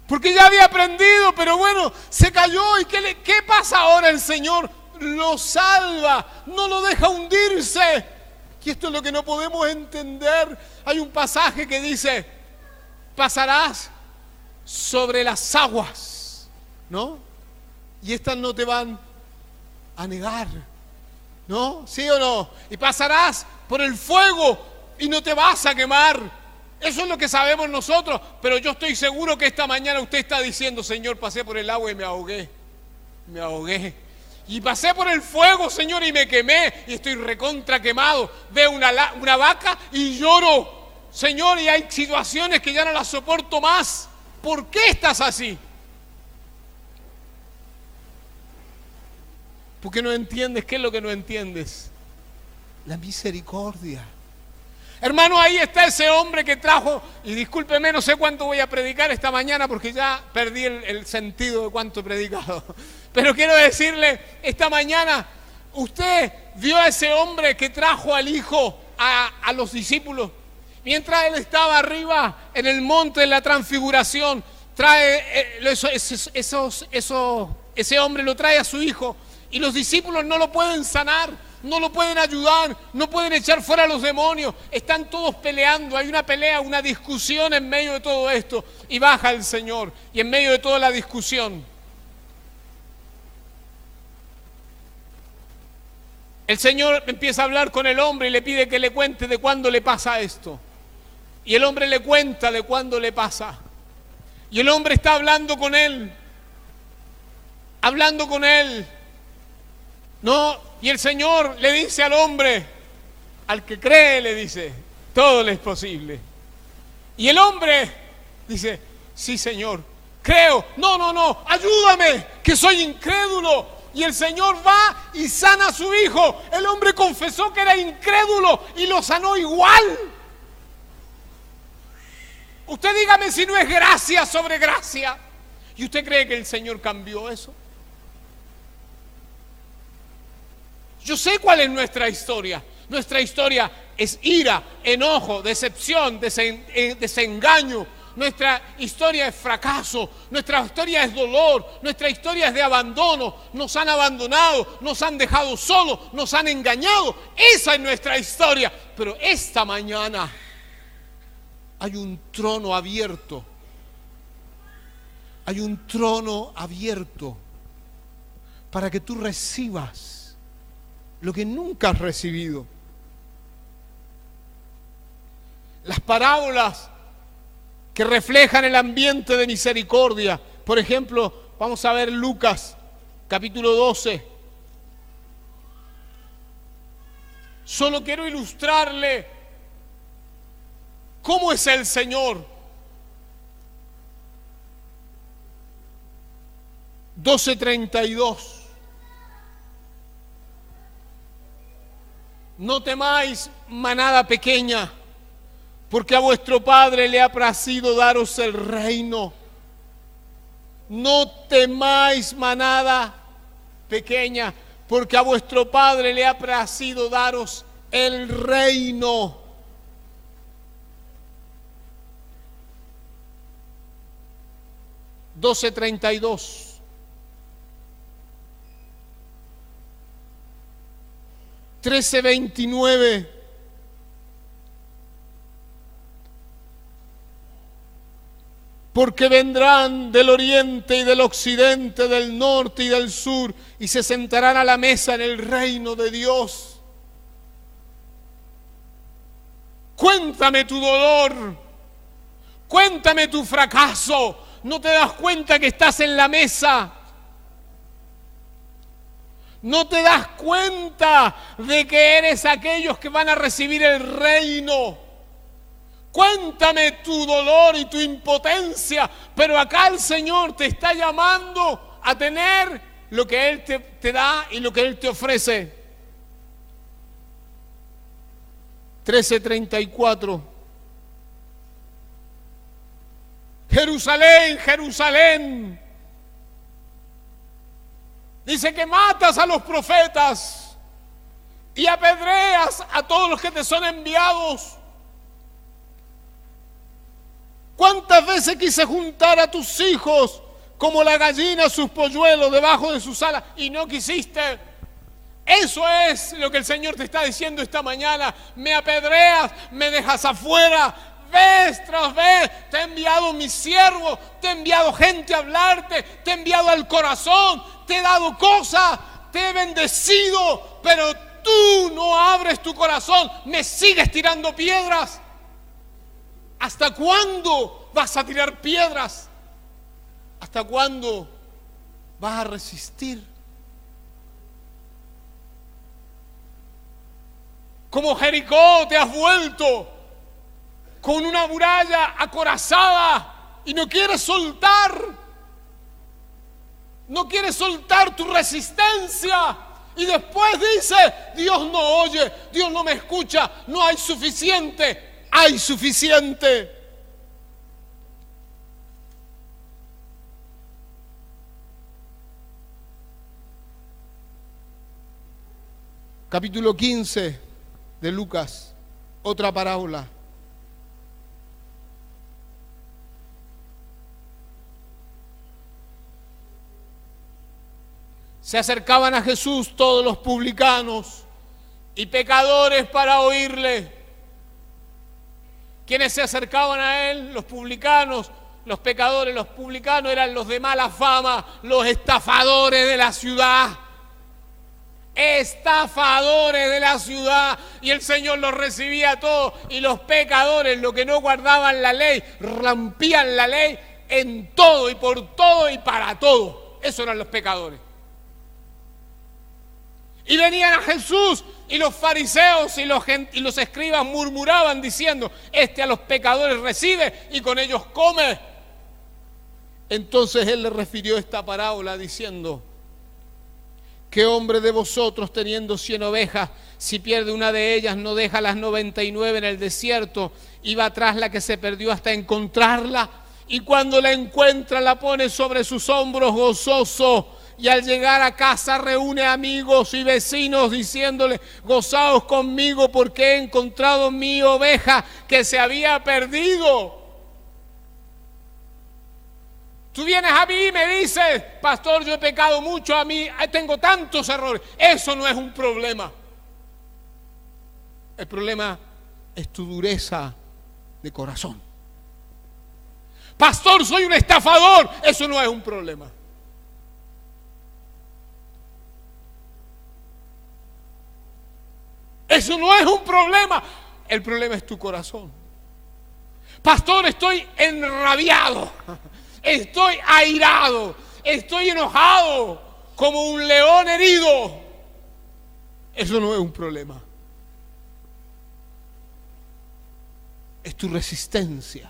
Porque ya había aprendido, pero bueno, se cayó. ¿Y qué pasa ahora el Señor? lo salva, no lo deja hundirse. Y esto es lo que no podemos entender. Hay un pasaje que dice, pasarás sobre las aguas, ¿no? Y estas no te van a negar, ¿no? ¿Sí o no? Y pasarás por el fuego y no te vas a quemar. Eso es lo que sabemos nosotros, pero yo estoy seguro que esta mañana usted está diciendo, Señor, pasé por el agua y me ahogué. Y pasé por el fuego, Señor, y me quemé y estoy recontra quemado. Veo una vaca y lloro, Señor, y hay situaciones que ya no las soporto más. ¿Por qué estás así? ¿Por qué no entiendes? ¿Qué es lo que no entiendes? La misericordia. Hermano, ahí está ese hombre que trajo, y discúlpeme, no sé cuánto voy a predicar esta mañana porque ya perdí el sentido de cuánto he predicado. Pero quiero decirle, esta mañana, usted vio a ese hombre que trajo al hijo a los discípulos. Mientras él estaba arriba en el monte de la transfiguración, ese hombre lo trae a su hijo y los discípulos no lo pueden sanar, no lo pueden ayudar, no pueden echar fuera a los demonios. Están todos peleando, hay una pelea, una discusión en medio de todo esto. Y baja el Señor y en medio de toda la discusión, el Señor empieza a hablar con el hombre y le pide que le cuente de cuándo le pasa esto. Y el hombre le cuenta de cuándo le pasa. Y el hombre está hablando con él. No, y el Señor le dice al hombre, al que cree, le dice, todo le es posible. Y el hombre dice, sí, Señor, creo. No, ayúdame, que soy incrédulo. Y el Señor va y sana a su hijo. El hombre confesó que era incrédulo y lo sanó igual. Usted dígame si no es gracia sobre gracia. ¿Y usted cree que el Señor cambió eso? Yo sé cuál es nuestra historia. Nuestra historia es ira, enojo, decepción, desengaño. Nuestra historia es fracaso, nuestra historia es dolor, nuestra historia es de abandono. Nos han abandonado, nos han dejado solos, nos han engañado. Esa es nuestra historia. Pero esta mañana hay un trono abierto. Hay un trono abierto para que tú recibas lo que nunca has recibido. Las parábolas que reflejan el ambiente de misericordia. Por ejemplo, vamos a ver Lucas, capítulo 12. Solo quiero ilustrarle cómo es el Señor. 12:32. No temáis, manada pequeña, porque a vuestro Padre le ha placido daros el reino. No temáis, manada pequeña, porque a vuestro Padre le ha placido daros el reino. (12:32) 13:29. Porque vendrán del oriente y del occidente, del norte y del sur, y se sentarán a la mesa en el reino de Dios. Cuéntame tu dolor, cuéntame tu fracaso. ¿No te das cuenta que estás en la mesa? ¿No te das cuenta de que eres aquellos que van a recibir el reino? Cuéntame tu dolor y tu impotencia, pero acá el Señor te está llamando a tener lo que Él te da y lo que Él te ofrece. 13:34. Jerusalén, Jerusalén, dice que matas a los profetas y apedreas a todos los que te son enviados. ¿Cuántas veces quise juntar a tus hijos como la gallina sus polluelos debajo de sus alas y no quisiste? Eso es lo que el Señor te está diciendo esta mañana. Me apedreas, me dejas afuera. Vez tras vez te he enviado mi siervo, te he enviado gente a hablarte, te he enviado al corazón, te he dado cosas, te he bendecido, pero tú no abres tu corazón, me sigues tirando piedras. ¿Hasta cuándo vas a tirar piedras? ¿Hasta cuándo vas a resistir? Como Jericó te has vuelto con una muralla acorazada y no quieres soltar. No quieres soltar tu resistencia. Y después dice, Dios no oye, Dios no me escucha, no hay suficiente. Hay suficiente. Capítulo 15 de Lucas, otra parábola. Se acercaban a Jesús todos los publicanos y pecadores para oírle. ¿Quiénes se acercaban a él? Los publicanos, los pecadores. Los publicanos eran los de mala fama, los estafadores de la ciudad. Estafadores de la ciudad. Y el Señor los recibía a todos. Y los pecadores, los que no guardaban la ley, rompían la ley en todo y por todo y para todo. Esos eran los pecadores. Y venían a Jesús y los fariseos y los escribas murmuraban diciendo, este a los pecadores recibe y con ellos come. Entonces él le refirió esta parábola diciendo, ¿qué hombre de vosotros teniendo 100 ovejas, si pierde una de ellas, no deja las 99 en el desierto y va tras la que se perdió hasta encontrarla? Y cuando la encuentra la pone sobre sus hombros gozoso. Y al llegar a casa reúne amigos y vecinos diciéndole, gozaos conmigo porque he encontrado mi oveja que se había perdido. Tú vienes a mí y me dices, pastor, yo he pecado mucho, a mí tengo tantos errores. Eso no es un problema. El problema es tu dureza de corazón. Pastor, soy un estafador. Eso no es un problema. Eso no es un problema. El problema es tu corazón. Pastor, estoy enrabiado. Estoy airado. Estoy enojado como un león herido. Eso no es un problema. Es tu resistencia.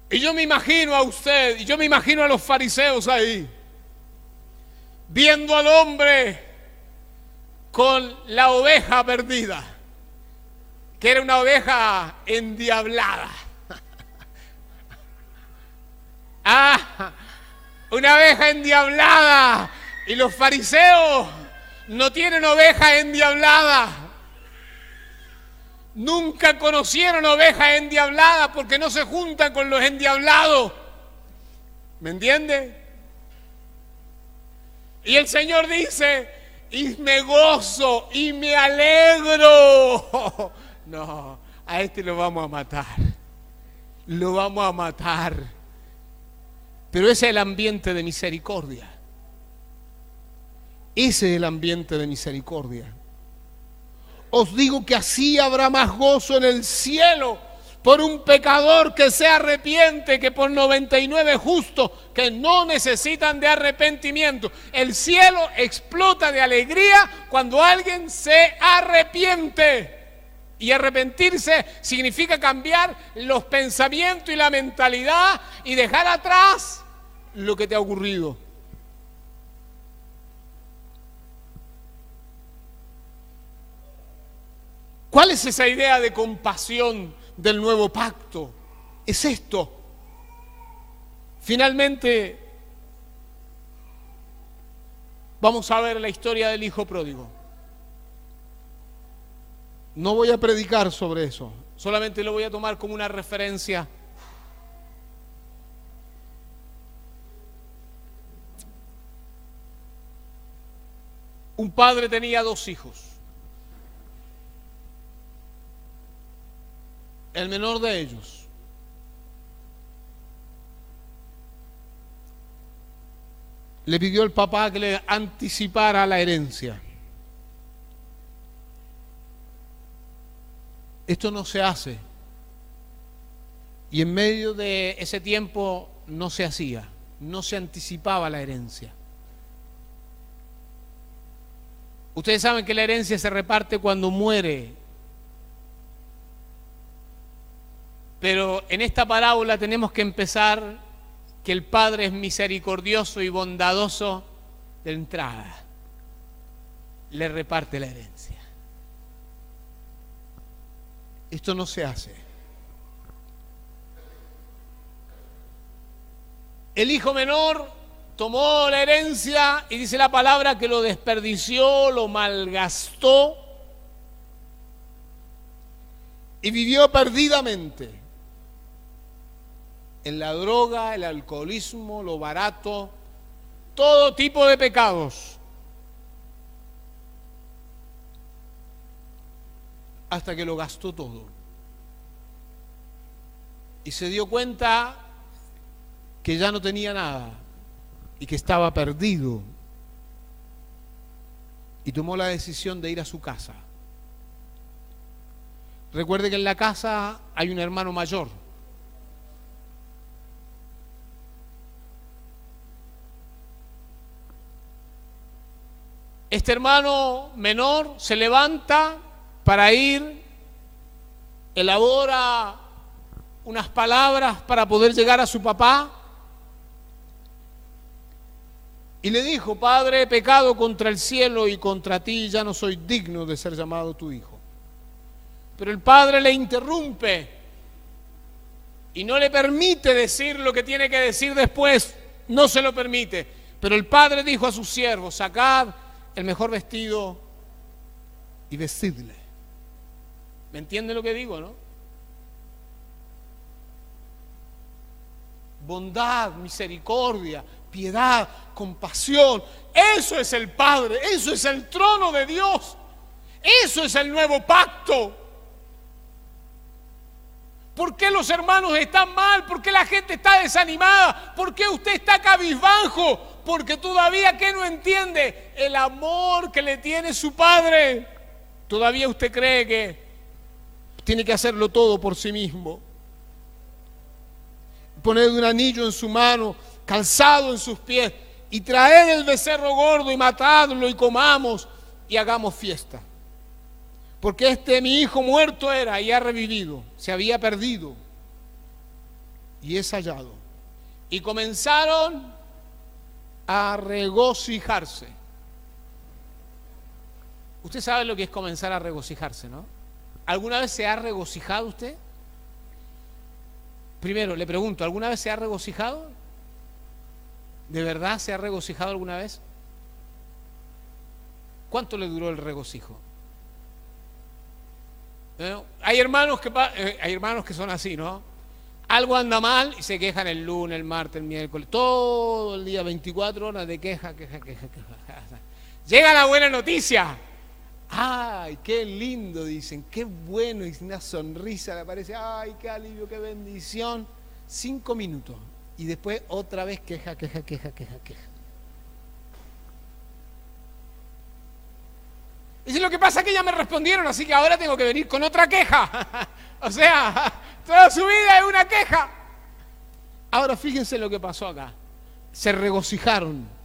Y yo me imagino a usted, y yo me imagino a los fariseos ahí, viendo al hombre con la oveja perdida, que era una oveja endiablada. Una oveja endiablada. Y los fariseos no tienen oveja endiablada. Nunca conocieron oveja endiablada porque no se juntan con los endiablados. ¿Me entiende? Y el Señor dice, y me gozo y me alegro. No, a este lo vamos a matar. Lo vamos a matar. Pero ese es el ambiente de misericordia. Ese es el ambiente de misericordia. Os digo que así habrá más gozo en el cielo por un pecador que se arrepiente que por 99 justos que no necesitan de arrepentimiento. El cielo explota de alegría cuando alguien se arrepiente. Y arrepentirse significa cambiar los pensamientos y la mentalidad y dejar atrás lo que te ha ocurrido. ¿Cuál es esa idea de compasión del nuevo pacto? Es esto. Finalmente, vamos a ver la historia del hijo pródigo. No voy a predicar sobre eso, solamente lo voy a tomar como una referencia. Un padre tenía 2 hijos. El menor de ellos le pidió al papá que le anticipara la herencia. Esto no se hace. Y en medio de ese tiempo no se hacía, no se anticipaba la herencia. Ustedes saben que la herencia se reparte cuando muere. Pero en esta parábola tenemos que empezar que el Padre es misericordioso y bondadoso de entrada. Le reparte la herencia. Esto no se hace. El hijo menor tomó la herencia y dice la palabra que lo desperdició, lo malgastó y vivió perdidamente en la droga, el alcoholismo, lo barato, todo tipo de pecados. Hasta que lo gastó todo. Y se dio cuenta que ya no tenía nada y que estaba perdido. Y tomó la decisión de ir a su casa. Recuerde que en la casa hay un hermano mayor. Este hermano menor se levanta para ir, elabora unas palabras para poder llegar a su papá y le dijo: Padre, he pecado contra el cielo y contra ti, ya no soy digno de ser llamado tu hijo. Pero el padre le interrumpe y no le permite decir lo que tiene que decir después, no se lo permite. Pero el padre dijo a sus siervos: sacad el mejor vestido y vestidle. ¿Me entiende lo que digo, no? Bondad, misericordia, piedad, compasión. Eso es el Padre, eso es el trono de Dios. Eso es el nuevo pacto. ¿Por qué los hermanos están mal? ¿Por qué la gente está desanimada? ¿Por qué usted está cabizbajo? Porque todavía, ¿qué no entiende? El amor que le tiene su Padre. Todavía usted cree que tiene que hacerlo todo por sí mismo. Poner un anillo en su mano, calzado en sus pies, y traer el becerro gordo y matadlo y comamos y hagamos fiesta. Porque mi hijo muerto era y ha revivido, se había perdido y es hallado. Y comenzaron a regocijarse. Usted sabe lo que es comenzar a regocijarse, ¿no? ¿Alguna vez se ha regocijado usted? Primero, le pregunto, ¿alguna vez se ha regocijado? ¿De verdad se ha regocijado alguna vez? ¿Cuánto le duró el regocijo? Hay hermanos que son así, ¿no? Algo anda mal y se quejan el lunes, el martes, el miércoles, todo el día, 24 horas de queja. Llega la buena noticia. ¡Ay, qué lindo! Dicen, qué bueno, y una sonrisa le aparece. ¡Ay, qué alivio, qué bendición! 5 minutos y después otra vez queja. Y lo que pasa es que ya me respondieron, así que ahora tengo que venir con otra queja. O sea, toda su vida es una queja. Ahora fíjense lo que pasó acá. Se regocijaron.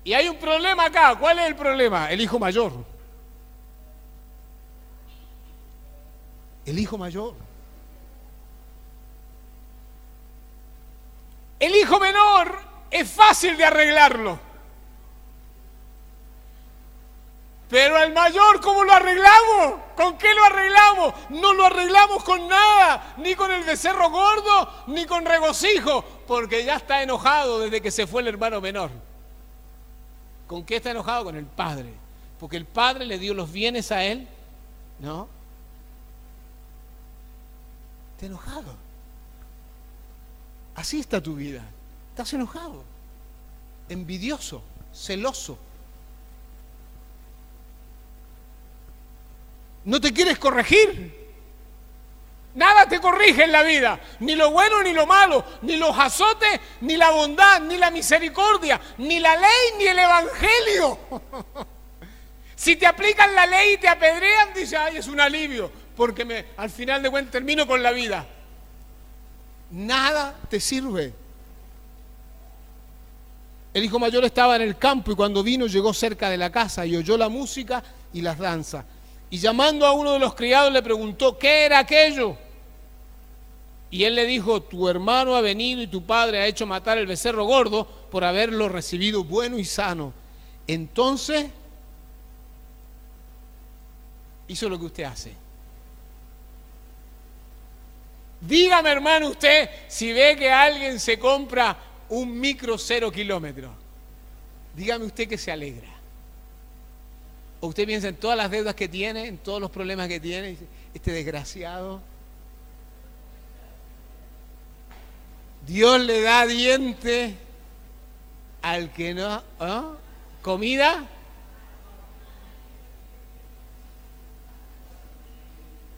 Y hay un problema acá. ¿Cuál es el problema? El hijo mayor. El hijo mayor. El hijo menor es fácil de arreglarlo. Pero al mayor, ¿cómo lo arreglamos? ¿Con qué lo arreglamos? No lo arreglamos con nada, ni con el becerro gordo, ni con regocijo, porque ya está enojado desde que se fue el hermano menor. ¿Con qué está enojado? Con el padre. Porque el padre le dio los bienes a él, ¿no? Está enojado. Así está tu vida. Estás enojado. envidioso, celoso. ¿No te quieres corregir? Nada te corrige en la vida, ni lo bueno ni lo malo, ni los azotes, ni la bondad, ni la misericordia, ni la ley, ni el evangelio. Si te aplican la ley y te apedrean, dices, ay, es un alivio, porque al final de cuentas termino con la vida. Nada te sirve. El hijo mayor estaba en el campo y cuando vino llegó cerca de la casa y oyó la música y las danzas. Y llamando a uno de los criados le preguntó, ¿qué era aquello? Y él le dijo, tu hermano ha venido y tu padre ha hecho matar el becerro gordo por haberlo recibido bueno y sano. Entonces hizo lo que usted hace. Dígame, hermano, usted si ve que alguien se compra un micro 0 kilómetros. Dígame usted que se alegra. O usted piensa en todas las deudas que tiene, en todos los problemas que tiene, y dice, este desgraciado. Dios le da diente al que no, ¿ah? Comida,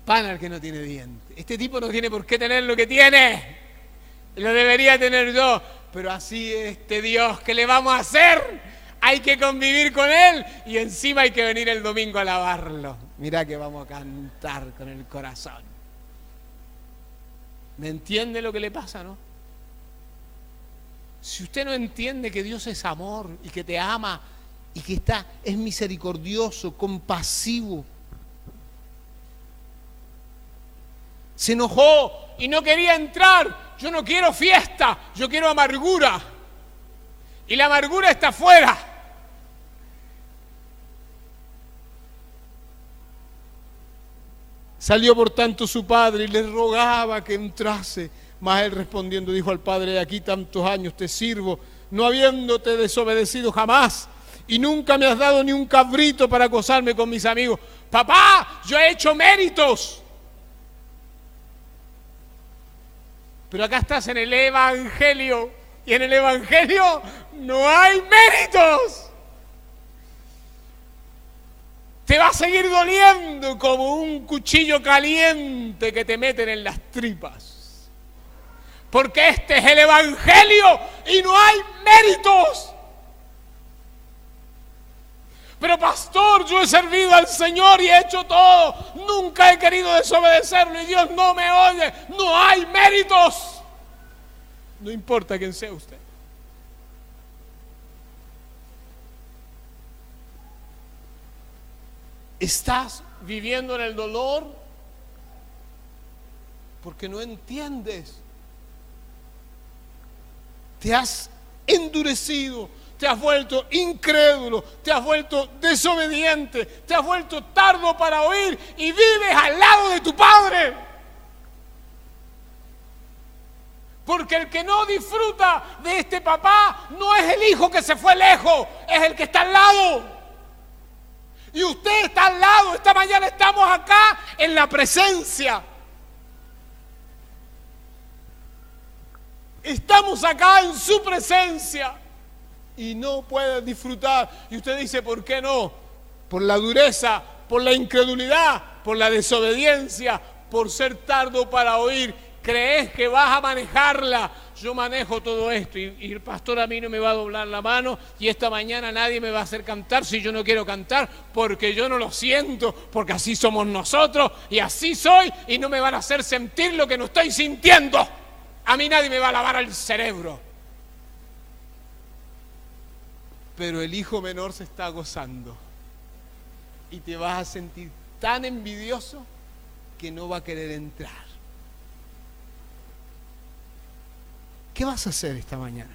pan al que no tiene diente. Este tipo no tiene por qué tener lo que tiene, lo debería tener yo, pero así es este Dios, ¿qué le vamos a hacer? Hay que convivir con Él y encima hay que venir el domingo a alabarlo. Mirá que vamos a cantar con el corazón. ¿Me entiende lo que le pasa, no? Si usted no entiende que Dios es amor y que te ama y que es misericordioso, compasivo, se enojó y no quería entrar. Yo no quiero fiesta, yo quiero amargura. Y la amargura está afuera. Salió por tanto su padre y le rogaba que entrase. Mas él respondiendo dijo al padre, aquí tantos años te sirvo, no habiéndote desobedecido jamás, y nunca me has dado ni un cabrito para gozarme con mis amigos. Papá, yo he hecho méritos. Pero acá estás en el evangelio, y en el evangelio no hay méritos. Te va a seguir doliendo como un cuchillo caliente que te meten en las tripas. Porque este es el evangelio y no hay méritos. Pero pastor, yo he servido al Señor y he hecho todo. Nunca he querido desobedecerlo y Dios no me oye. No hay méritos. No importa quién sea usted. ¿Estás viviendo en el dolor? Porque no entiendes. Te has endurecido, te has vuelto incrédulo, te has vuelto desobediente, te has vuelto tardo para oír y vives al lado de tu padre. Porque el que no disfruta de este papá no es el hijo que se fue lejos, es el que está al lado. Y usted está al lado, esta mañana estamos acá en la presencia. Estamos acá en su presencia y no puede disfrutar. Y usted dice, ¿por qué no? Por la dureza, por la incredulidad, por la desobediencia, por ser tardo para oír. ¿Crees que vas a manejarla? Yo manejo todo esto y el pastor a mí no me va a doblar la mano y esta mañana nadie me va a hacer cantar si yo no quiero cantar porque yo no lo siento, porque así somos nosotros y así soy y no me van a hacer sentir lo que no estoy sintiendo. A mí nadie me va a lavar el cerebro. Pero el hijo menor se está gozando y te vas a sentir tan envidioso que no va a querer entrar. ¿Qué vas a hacer esta mañana?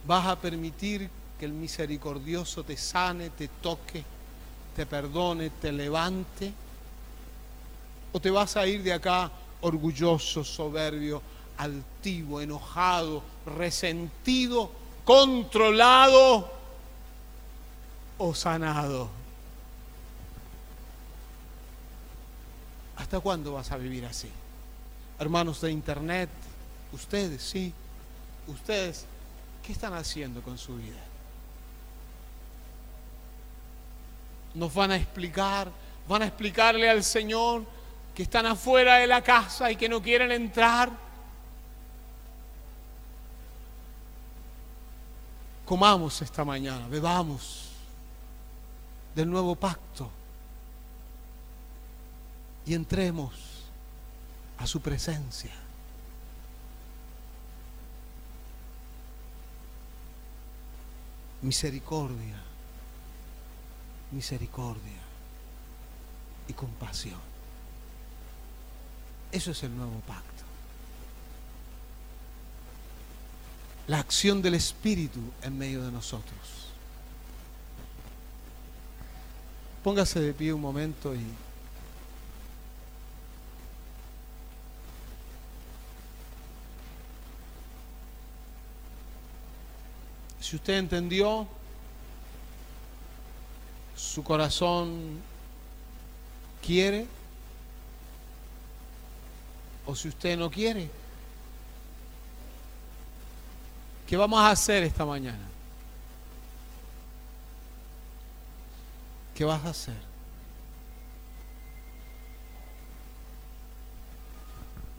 ¿Vas a permitir que el misericordioso te sane, te toque, te perdone, te levante? ¿O te vas a ir de acá orgulloso, soberbio, altivo, enojado, resentido, controlado o sanado? ¿Hasta cuándo vas a vivir así? Hermanos de internet, ustedes, sí, ustedes, ¿qué están haciendo con su vida? Nos van a explicarle al Señor que están afuera de la casa y que no quieren entrar. Comamos esta mañana, bebamos del nuevo pacto y entremos a su presencia. Misericordia, misericordia y compasión. Eso es el nuevo pacto. La acción del Espíritu en medio de nosotros. Póngase de pie un momento y si usted entendió, su corazón quiere, o si usted no quiere, ¿qué vamos a hacer esta mañana? ¿Qué vas a hacer?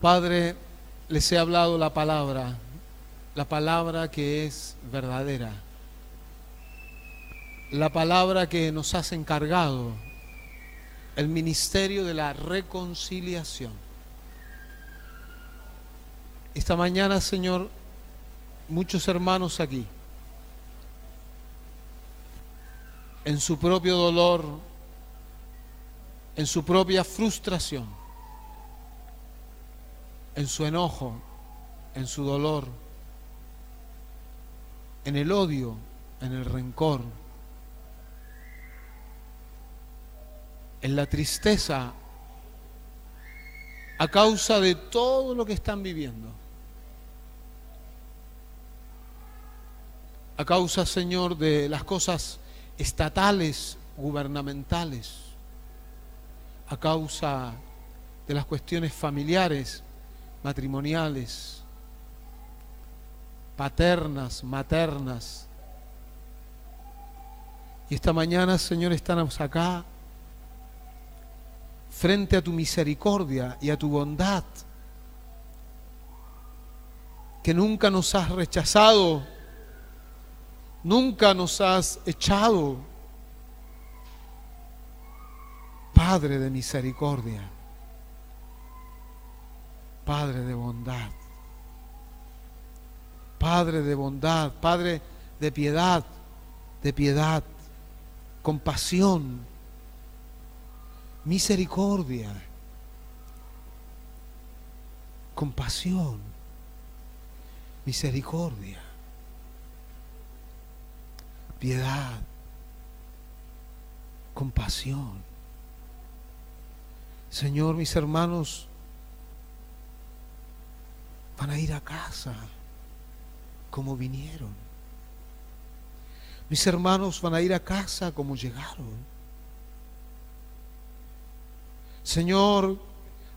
Padre, les he hablado la palabra que es verdadera, la palabra que nos has encargado, el ministerio de la reconciliación. Esta mañana, Señor, muchos hermanos aquí, en su propio dolor, en su propia frustración, en su enojo, en su dolor, en el odio, en el rencor, en la tristeza, a causa de todo lo que están viviendo. A causa, Señor, de las cosas estatales, gubernamentales, a causa de las cuestiones familiares, matrimoniales, paternas, maternas. Y esta mañana, Señor, estamos acá frente a tu misericordia y a tu bondad, que nunca nos has rechazado, nunca nos has echado. Padre de misericordia, Padre de bondad, Padre de bondad, Padre de piedad, compasión, misericordia, compasión, misericordia, piedad, compasión. Señor, mis hermanos van a ir a casa como vinieron. Mis hermanos van a ir a casa como llegaron. Señor,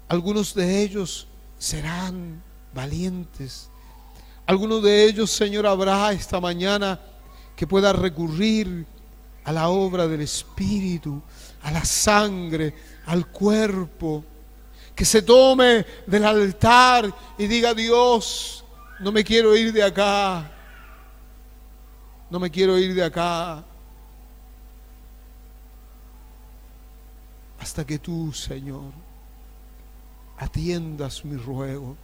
algunos de ellos serán valientes. Algunos de ellos, Señor, habrá esta mañana que pueda recurrir a la obra del Espíritu, a la sangre, al cuerpo, que se tome del altar y diga: Dios, no me quiero ir de acá, no me quiero ir de acá, hasta que tú, Señor, atiendas mi ruego,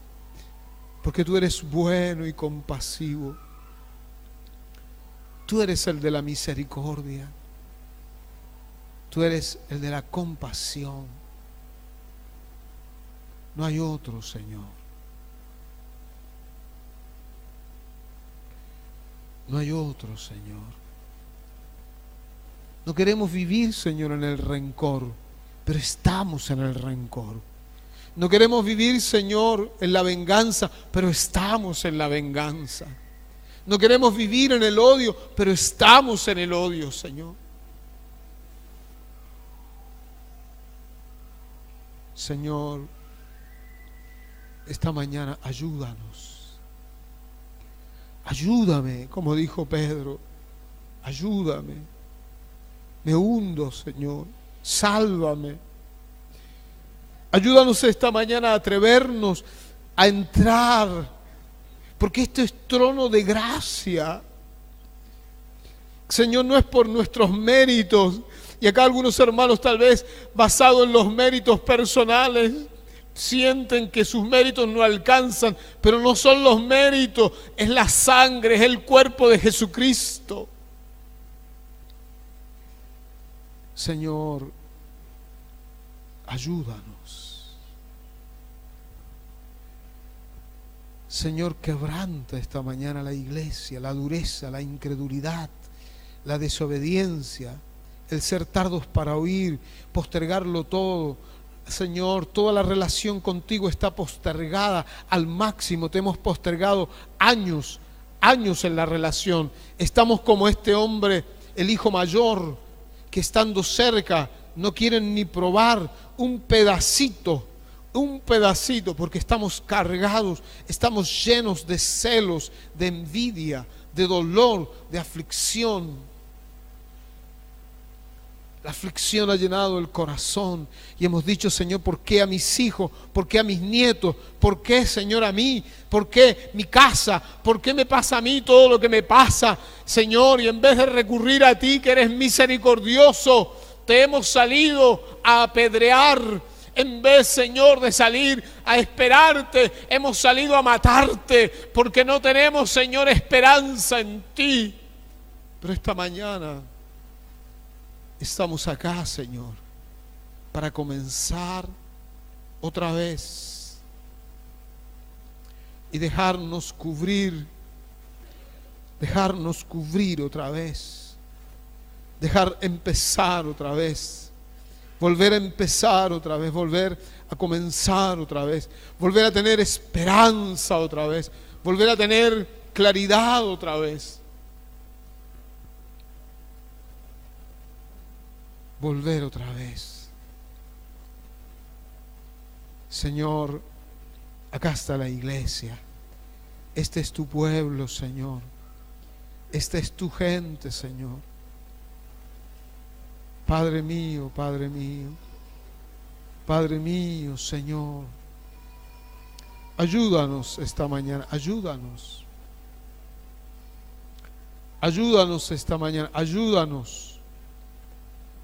porque tú eres bueno y compasivo. Tú eres el de la misericordia. Tú eres el de la compasión. No hay otro, Señor. No hay otro, Señor. No queremos vivir, Señor, en el rencor, pero estamos en el rencor. No queremos vivir, Señor, en la venganza, pero estamos en la venganza. No queremos vivir en el odio, pero estamos en el odio, Señor. Señor, esta mañana ayúdanos Ayúdame, como dijo Pedro, ayúdame. Me hundo, Señor. Sálvame. Ayúdanos esta mañana a atrevernos a entrar, porque esto es trono de gracia. Señor, no es por nuestros méritos, y acá algunos hermanos tal vez basados en los méritos personales sienten que sus méritos no alcanzan, pero no son los méritos, es la sangre, es el cuerpo de Jesucristo. Señor, ayúdanos. Señor, quebranta esta mañana la iglesia, la dureza, la incredulidad, la desobediencia, el ser tardos para oír, postergarlo todo. Señor, toda la relación contigo está postergada al máximo. Te hemos postergado años en la relación. Estamos como este hombre, el hijo mayor, que estando cerca no quieren ni probar un pedacito, porque estamos cargados, estamos llenos de celos, de envidia, de dolor, de aflicción. La aflicción ha llenado el corazón y hemos dicho, Señor, ¿por qué a mis hijos? ¿Por qué a mis nietos? ¿Por qué, Señor, a mí? ¿Por qué mi casa? ¿Por qué me pasa a mí todo lo que me pasa, Señor? Y en vez de recurrir a ti, que eres misericordioso, te hemos salido a apedrear. En vez, Señor, de salir a esperarte, hemos salido a matarte, porque no tenemos, Señor, esperanza en ti. Pero esta mañana estamos acá, Señor, para comenzar otra vez y dejarnos cubrir otra vez, dejar empezar otra vez, volver a empezar otra vez, volver a comenzar otra vez, volver a tener esperanza otra vez, volver a tener claridad otra vez. Volver otra vez. Señor, acá está la iglesia. Este es tu pueblo, Señor. Esta es tu gente, Señor. Padre mío, Padre mío, Padre mío, Señor. Ayúdanos esta mañana, ayúdanos. Ayúdanos esta mañana, ayúdanos.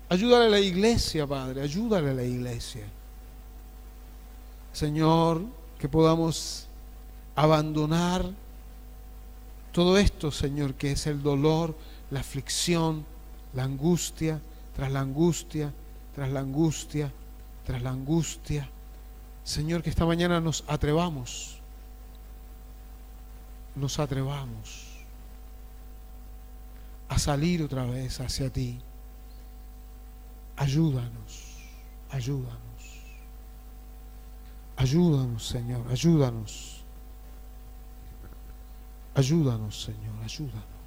Ayúdale a la iglesia, Padre, ayúdale a la iglesia. Señor, que podamos abandonar todo esto, Señor, que es el dolor, la aflicción, la angustia, tras la angustia, tras la angustia, tras la angustia. Señor, que esta mañana nos atrevamos a salir otra vez hacia ti. Ayúdanos, ayúdanos, ayúdanos, Señor, ayúdanos, ayúdanos, Señor, ayúdanos.